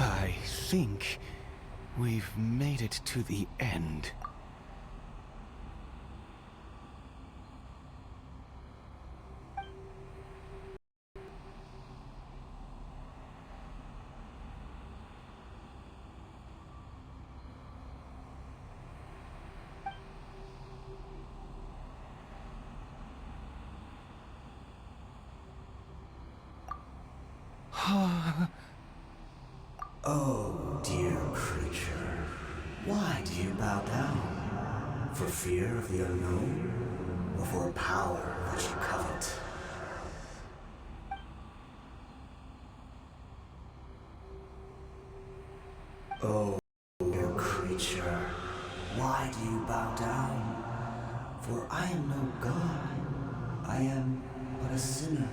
I think we've made it to the end. Oh, dear creature, why do you bow down? For fear of the unknown? Or for a power that you covet? Oh, dear creature, why do you bow down? For I am no god, I am but a sinner.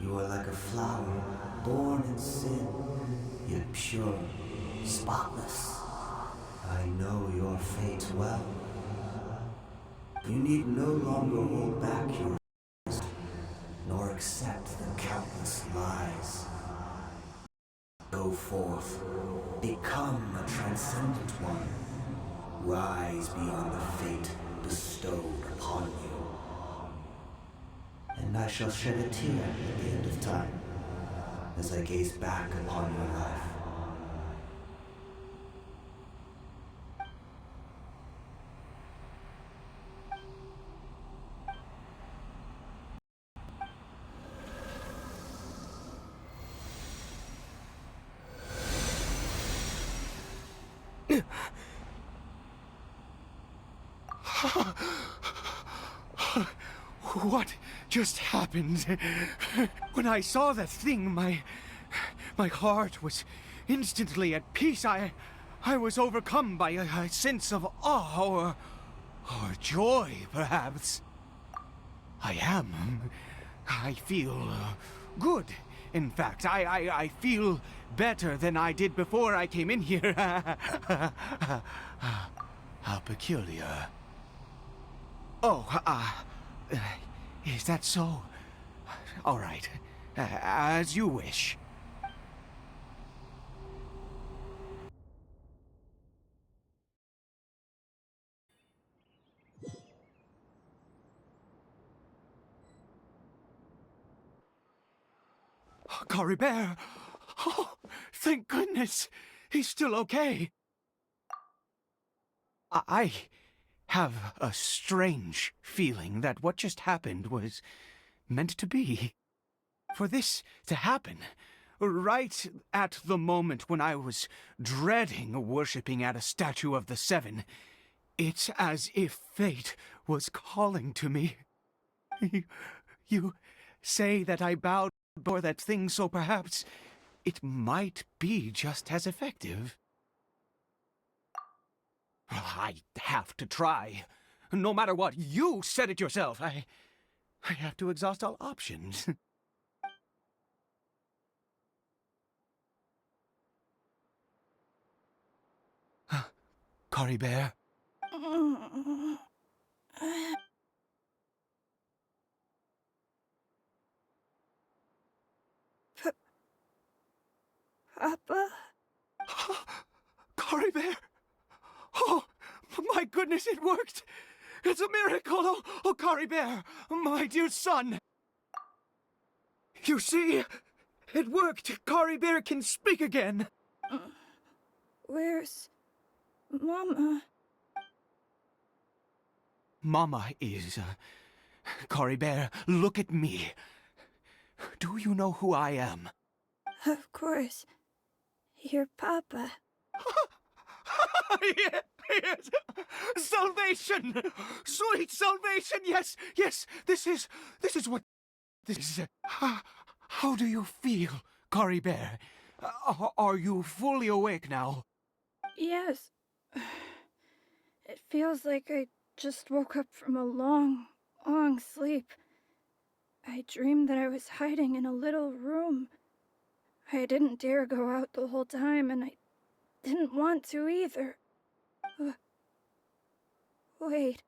You are like a flower, born in sin, yet pure, spotless. I know your fate well. You need no longer hold back your request, nor accept the countless lies. Go forth, become a transcendent one. Rise beyond the fate bestowed upon you. And I shall shed a tear at the end of time, as I gaze back upon your life. What just happened? When I saw that thing, my heart was instantly at peace. I was overcome by a sense of awe or joy, perhaps. I feel good. In fact, I feel better than I did before I came in here. How peculiar. Oh, is that so? All right. As you wish. Cariberto! Oh, thank goodness! He's still okay. I have a strange feeling that what just happened was meant to be. For this to happen, right at the moment when I was dreading worshipping at a statue of the Seven, it's as if fate was calling to me. You say that I bowed before that thing, so perhaps it might be just as effective. I have to try. No matter what, you said it yourself. I have to exhaust all options. Caribert. Papa? Caribert! Oh, my goodness, it worked! It's a miracle! Oh, Caribert, my dear son! You see? It worked! Caribert can speak again! Where's Mama? Mama is... Caribert, look at me. Do you know who I am? Of course. Your Papa. Yes! Salvation! Sweet salvation! Yes, yes! This is what... This is... How do you feel, Caribert? Are you fully awake now? Yes. It feels like I just woke up from a long, long sleep. I dreamed that I was hiding in a little room. I didn't dare go out the whole time, and I didn't want to either. Wait.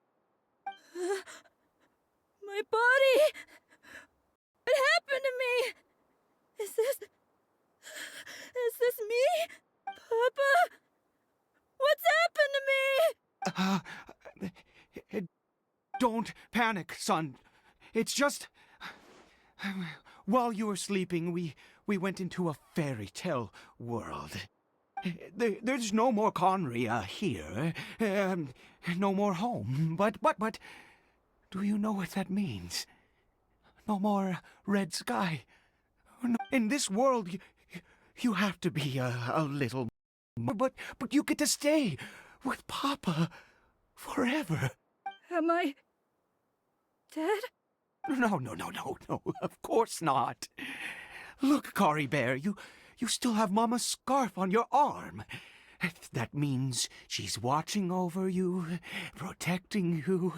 My body! What happened to me? Is this me? Papa? What's happened to me? Don't panic, son. It's just... While you were sleeping, we went into a fairy tale world. There's no more khaenriah here. No more home. But, do you know what that means? No more red sky. In this world, you have to be a little... But you get to stay with Papa forever. Am I dead? No, of course not. Look, Caribert, you still have Mama's scarf on your arm. That means she's watching over you, protecting you.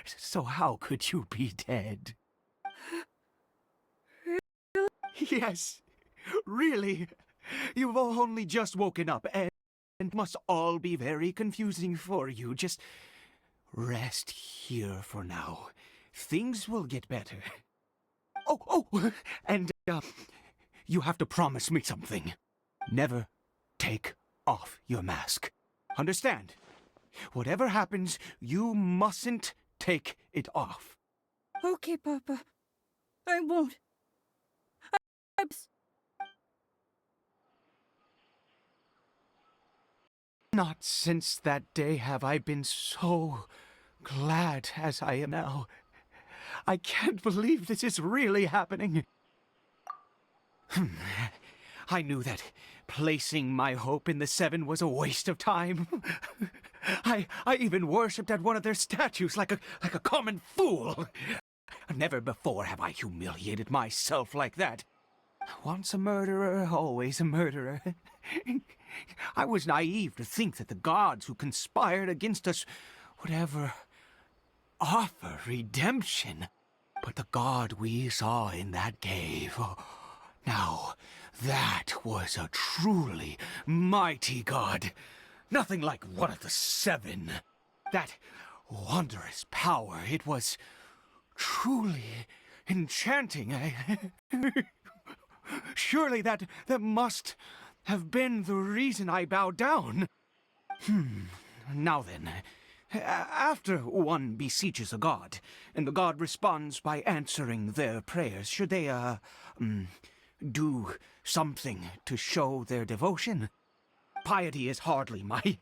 So how could you be dead? Really? Yes, really. You've only just woken up, and it must all be very confusing for you. Just rest here for now. Things will get better. Oh, and you have to promise me something. Never take off your mask. Understand? Whatever happens, you mustn't take it off. Okay, Papa. I won't. Not since that day have I been so glad as I am now. I can't believe this is really happening. I knew that placing my hope in the Seven was a waste of time. I even worshipped at one of their statues like a common fool. Never before have I humiliated myself like that. Once a murderer, always a murderer. I was naive to think that the gods who conspired against us would ever offer redemption. But the God we saw in that cave, now that was a truly mighty God. Nothing like one of the Seven. That wondrous power, it was truly enchanting. Surely that must have been the reason I bowed down. Now then, after one beseeches a god, and the god responds by answering their prayers, should they, do something to show their devotion? Piety is hardly my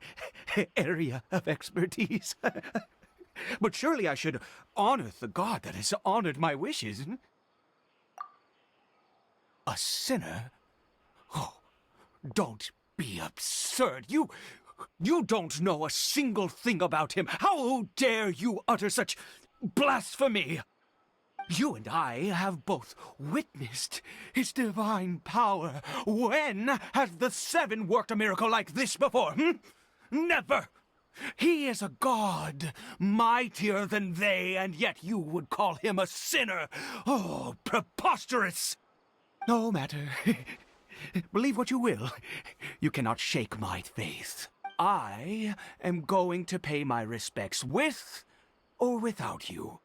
area of expertise. But surely I should honor the god that has honored my wishes. A sinner? Oh, don't be absurd. You don't know a single thing about him. How dare you utter such blasphemy? You and I have both witnessed his divine power. When has the Seven worked a miracle like this before? Never! He is a god, mightier than they, and yet you would call him a sinner. Oh, preposterous! No matter. Believe what you will. You cannot shake my faith. I am going to pay my respects with or without you.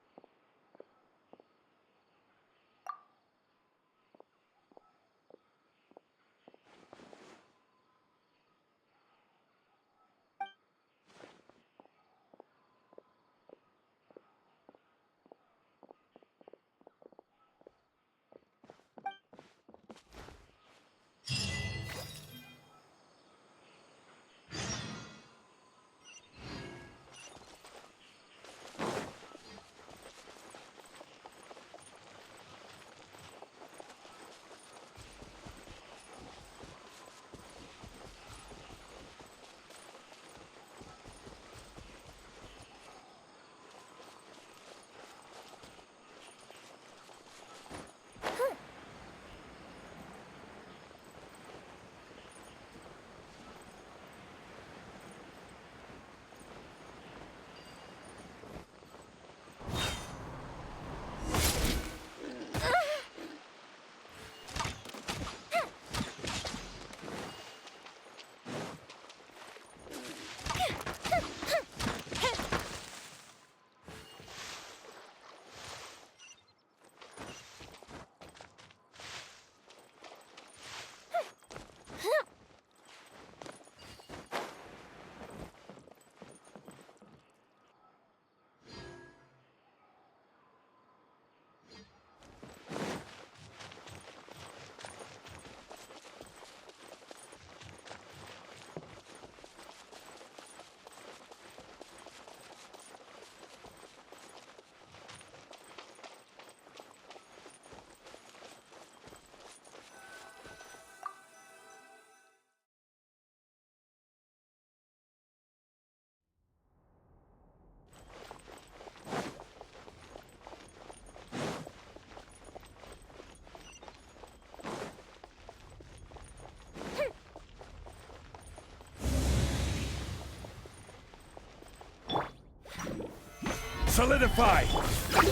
Solidify!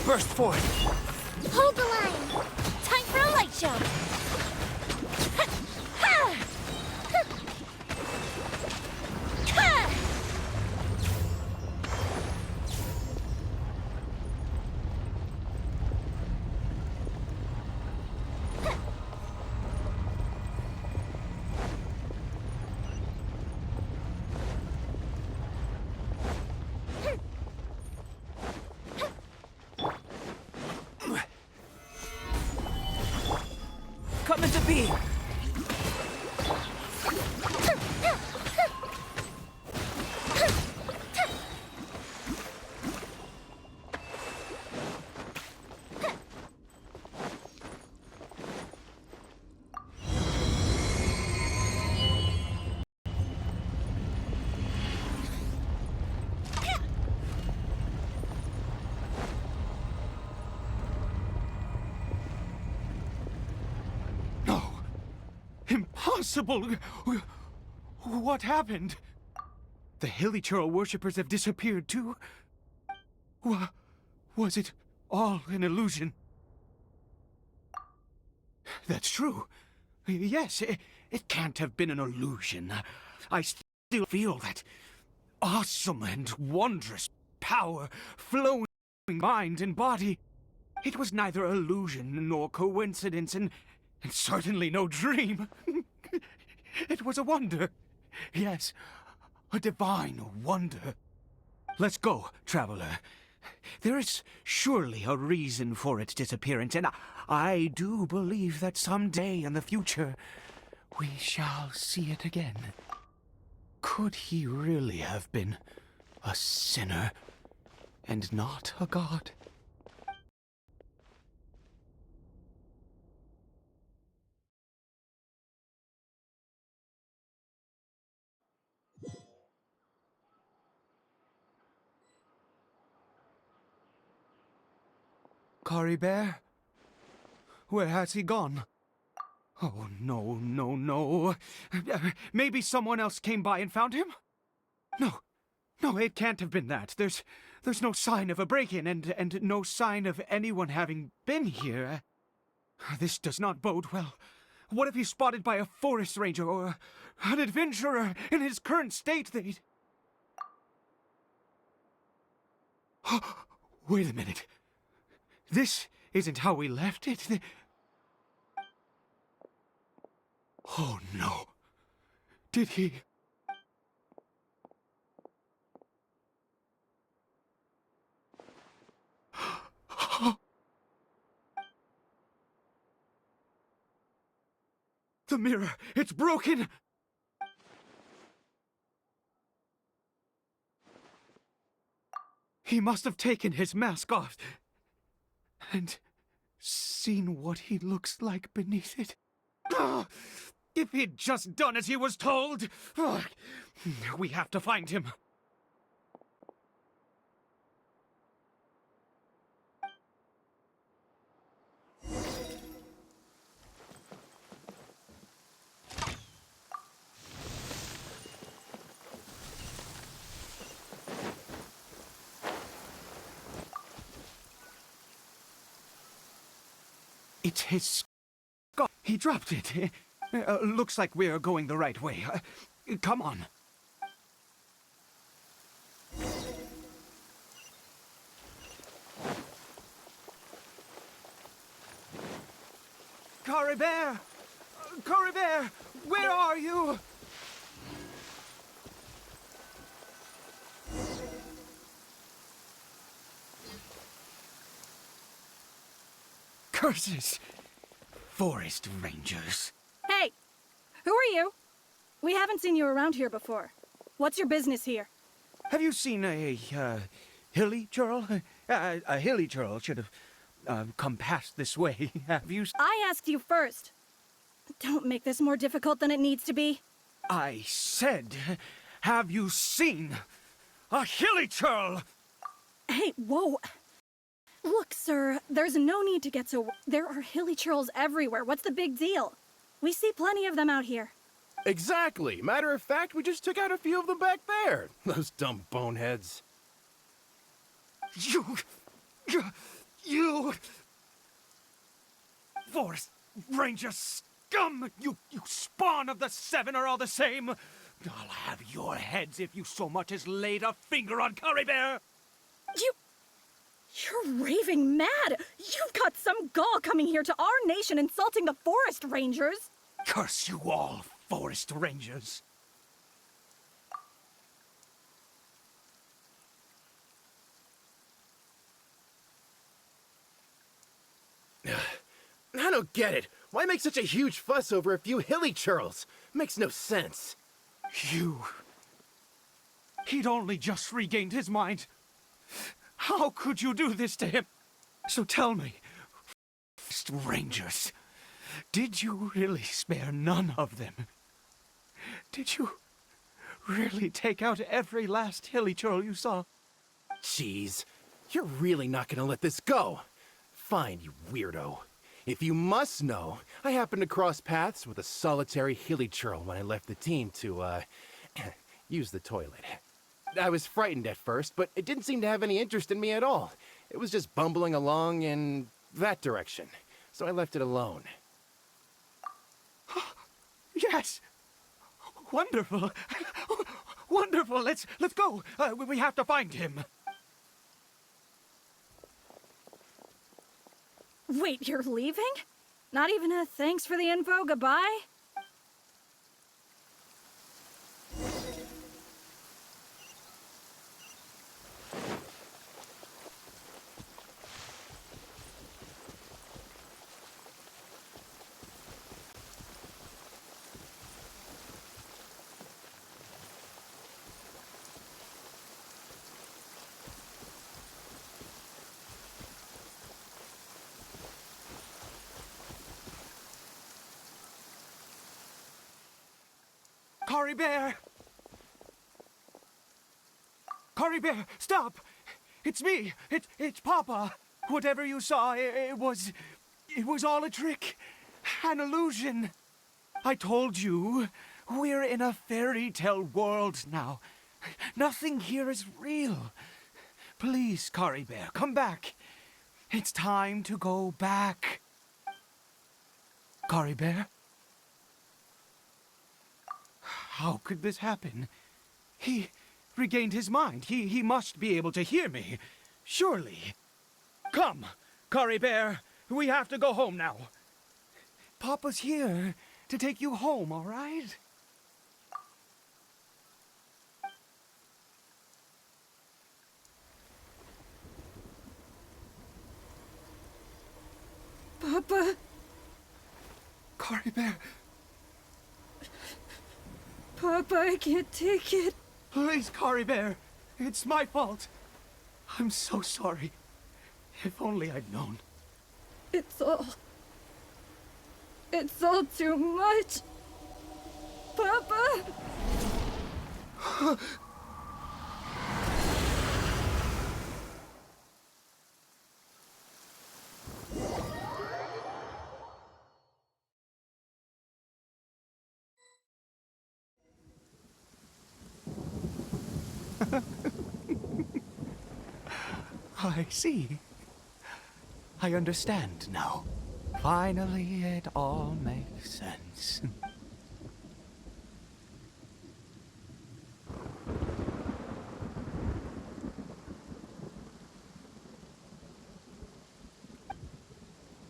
Burst forth! Hold the line! Time for a light show! Come into being! Impossible! What happened? The hilichurl worshippers have disappeared too? Was it all an illusion? That's true. Yes, it can't have been an illusion. I still feel that awesome and wondrous power flowing in mind and body. It was neither illusion nor coincidence, and certainly no dream. It was a wonder. Yes, a divine wonder. Let's go, traveler. There is surely a reason for its disappearance, and I do believe that someday in the future we shall see it again. Could he really have been a sinner and not a god? Cariberto? Where has he gone? Oh, no, no, no. Maybe someone else came by and found him? No, no, it can't have been that. There's no sign of a break-in and no sign of anyone having been here. This does not bode well. What if he's spotted by a forest ranger or an adventurer in his current state? They'd... Wait a minute. This isn't how we left it. Oh, no. Did he... The mirror! It's broken! He must have taken his mask off and seen what he looks like beneath it. Ah! If he'd just done as he was told! Ah! We have to find him. It's his scarf. He dropped it. Looks like we're going the right way. Come on. Cariberto! Cariberto! Where are you? Curses! Forest rangers. Hey! Who are you? We haven't seen you around here before. What's your business here? Have you seen a hilichurl? A hilichurl should have come past this way. Have you? I asked you first. Don't make this more difficult than it needs to be. I said, have you seen a hilichurl? Hey, whoa! Look, sir, there's no need to get so... There are hilichurls everywhere. What's the big deal? We see plenty of them out here. Exactly. Matter of fact, we just took out a few of them back there. Those dumb boneheads. You... Forest Ranger scum! You spawn of the Seven are all the same! I'll have your heads if you so much as laid a finger on Cariberto! You're raving mad! You've got some gall coming here to our nation insulting the forest rangers! Curse you all, Forest Rangers! I don't get it. Why make such a huge fuss over a few hilichurls? Makes no sense. He'd only just regained his mind. How could you do this to him? So tell me, Forest Rangers, did you really spare none of them? Did you really take out every last hilichurl you saw? Jeez, you're really not gonna let this go. Fine, you weirdo. If you must know, I happened to cross paths with a solitary hilichurl when I left the team to, use the toilet. I was frightened at first, but it didn't seem to have any interest in me at all. It was just bumbling along in that direction, so I left it alone. Yes! Wonderful! Wonderful! Let's go! We have to find him! Wait, you're leaving? Not even a thanks for the info, goodbye? Cariberto! Cariberto, stop! It's me! It's Papa! Whatever you saw, it was all a trick. An illusion. I told you, we're in a fairy tale world now. Nothing here is real. Please, Cariberto, come back. It's time to go back. Cariberto? How could this happen? He regained his mind. He must be able to hear me. Surely. Come, Cariberto. We have to go home now. Papa's here to take you home, all right? Papa. Cariberto. Papa, I can't take it. Please, Cariberto. It's my fault. I'm so sorry. If only I'd known. It's all too much. Papa! I see. I understand now. Finally, it all makes sense.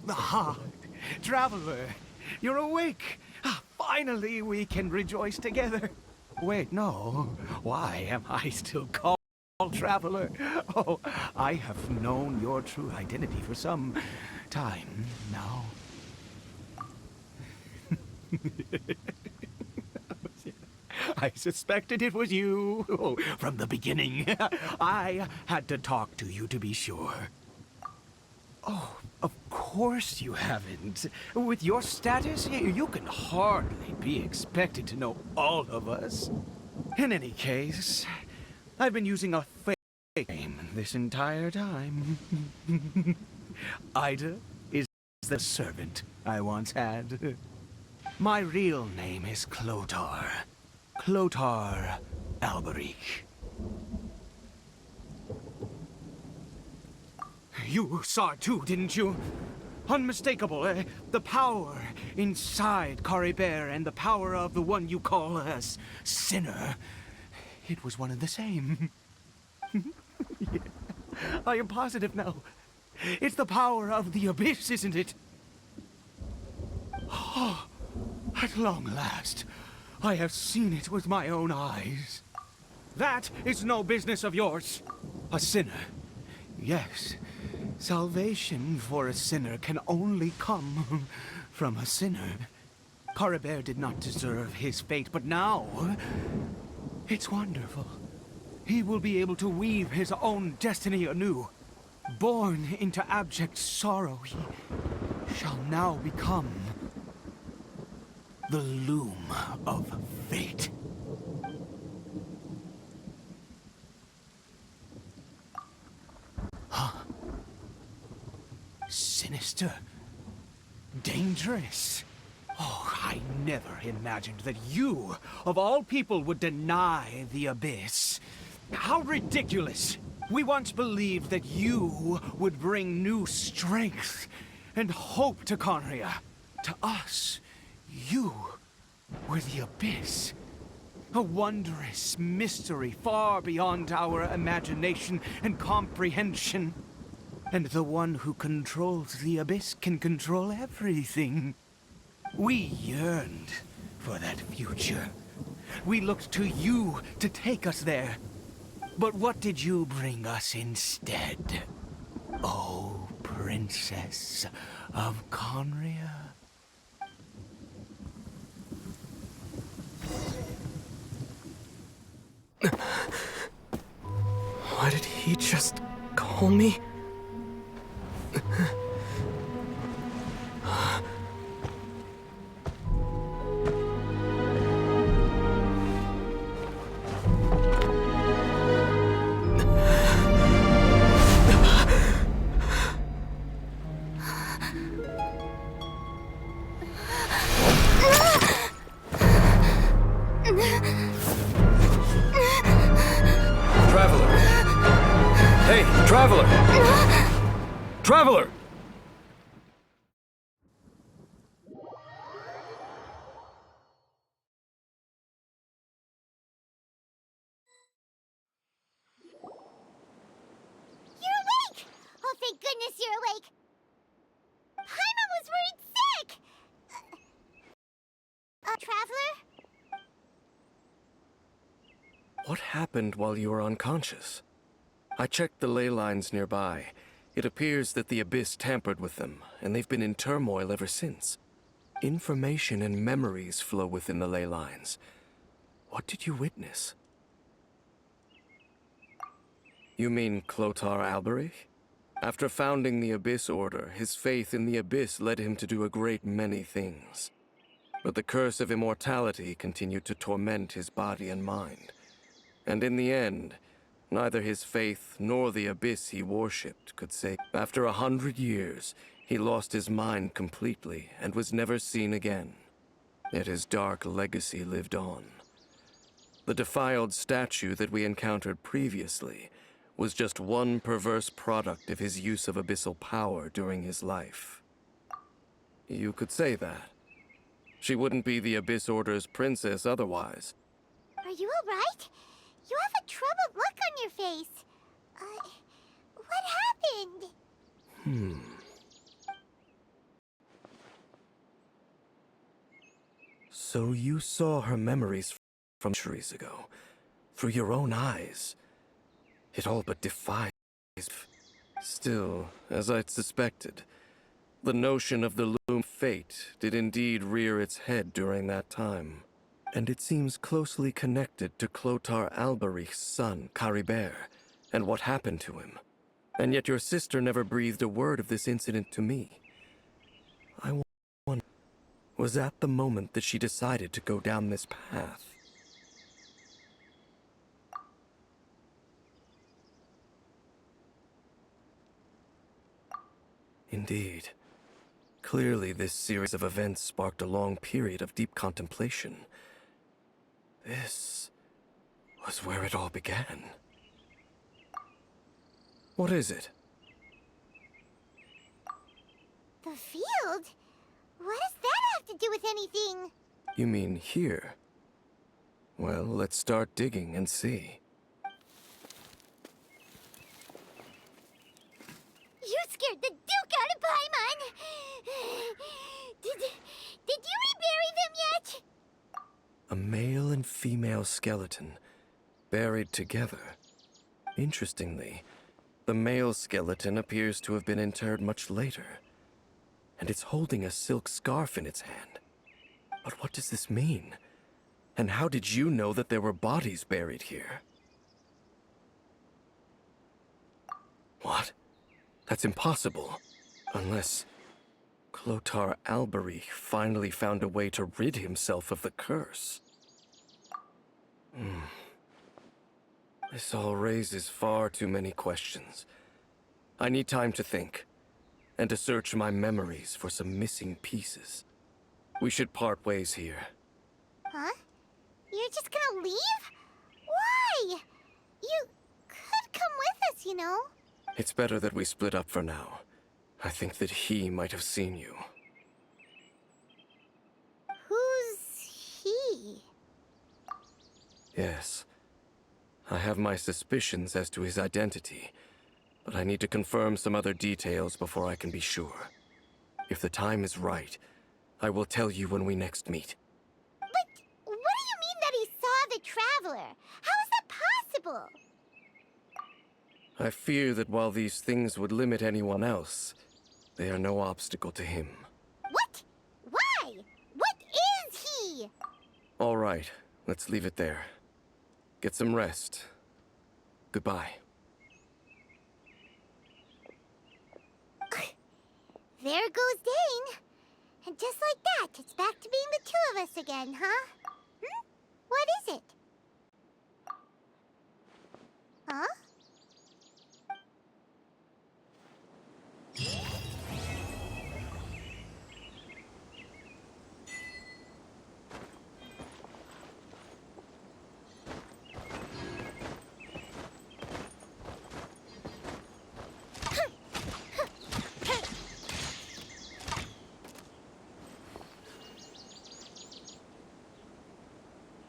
Ah, traveler, you're awake. Finally, we can rejoice together. Wait, no. Why am I still called traveler? Oh, I have known your true identity for some time now. I suspected it was you from the beginning. I had to talk to you to be sure. Oh, of course you haven't. With your status, you can hardly be expected to know all of us. In any case, I've been using a fake name this entire time. Ida is the servant I once had. My real name is Clotar. Clotar Alberic. You saw it too, didn't you? Unmistakable, the power inside Cariberto and the power of the one you call a sinner. It was one and the same. Yeah, I am positive now. It's the power of the abyss, isn't it? Oh, at long last, I have seen it with my own eyes. That is no business of yours. A sinner. Yes, salvation for a sinner can only come from a sinner. Cariberto did not deserve his fate, but now it's wonderful. He will be able to weave his own destiny anew. Born into abject sorrow, he shall now become the loom of fate. Huh? Sinister. Dangerous. Oh, I never imagined that you, of all people, would deny the abyss. How ridiculous! We once believed that you would bring new strength and hope to khaenriah. To us, you were the abyss. A wondrous mystery far beyond our imagination and comprehension. And the one who controls the abyss can control everything. We yearned for that future. We looked to you to take us there. But what did you bring us instead? Oh, Princess of khaenriah. Why did he just call me? Hey, traveler! Traveler! You're awake! Oh, thank goodness you're awake! Paimon was worried sick! Traveler? What happened while you were unconscious? I checked the ley lines nearby. It appears that the Abyss tampered with them, and they've been in turmoil ever since. Information and memories flow within the ley lines. What did you witness? You mean Clotar Alberich? After founding the Abyss Order, his faith in the Abyss led him to do a great many things. But the curse of immortality continued to torment his body and mind. And in the end, neither his faith nor the Abyss he worshipped could save. After 100 years, he lost his mind completely and was never seen again. Yet his dark legacy lived on. The defiled statue that we encountered previously was just one perverse product of his use of abyssal power during his life. You could say that. She wouldn't be the Abyss Order's princess otherwise. Are you alright? You have a troubled look on your face. What happened? So you saw her memories from centuries ago, through your own eyes. It all but defies. Still, as I'd suspected, the notion of the loom fate did indeed rear its head during that time. And it seems closely connected to Clotar Alberich's son, Caribert, and what happened to him. And yet your sister never breathed a word of this incident to me. I wonder, was that the moment that she decided to go down this path? Indeed. Clearly, this series of events sparked a long period of deep contemplation. This was where it all began. What is it? The field? What does that have to do with anything? You mean here? Well, let's start digging and see. You scared the Duke out of Paimon! Did you rebury them yet? A male and female skeleton, buried together. Interestingly, the male skeleton appears to have been interred much later, and it's holding a silk scarf in its hand. But what does this mean? And how did you know that there were bodies buried here? What? That's impossible. Unless Clotar Alberich finally found a way to rid himself of the curse. This all raises far too many questions. I need time to think, and to search my memories for some missing pieces. We should part ways here. Huh? You're just gonna leave? Why? You could come with us, you know. It's better that we split up for now. I think that he might have seen you. Who's he? Yes. I have my suspicions as to his identity, but I need to confirm some other details before I can be sure. If the time is right, I will tell you when we next meet. But what do you mean that he saw the Traveler? How is that possible? I fear that while these things would limit anyone else, they are no obstacle to him. What? Why? What is he? All right, let's leave it there. Get some rest. Goodbye. There goes Dane. And just like that, it's back to being the two of us again, huh?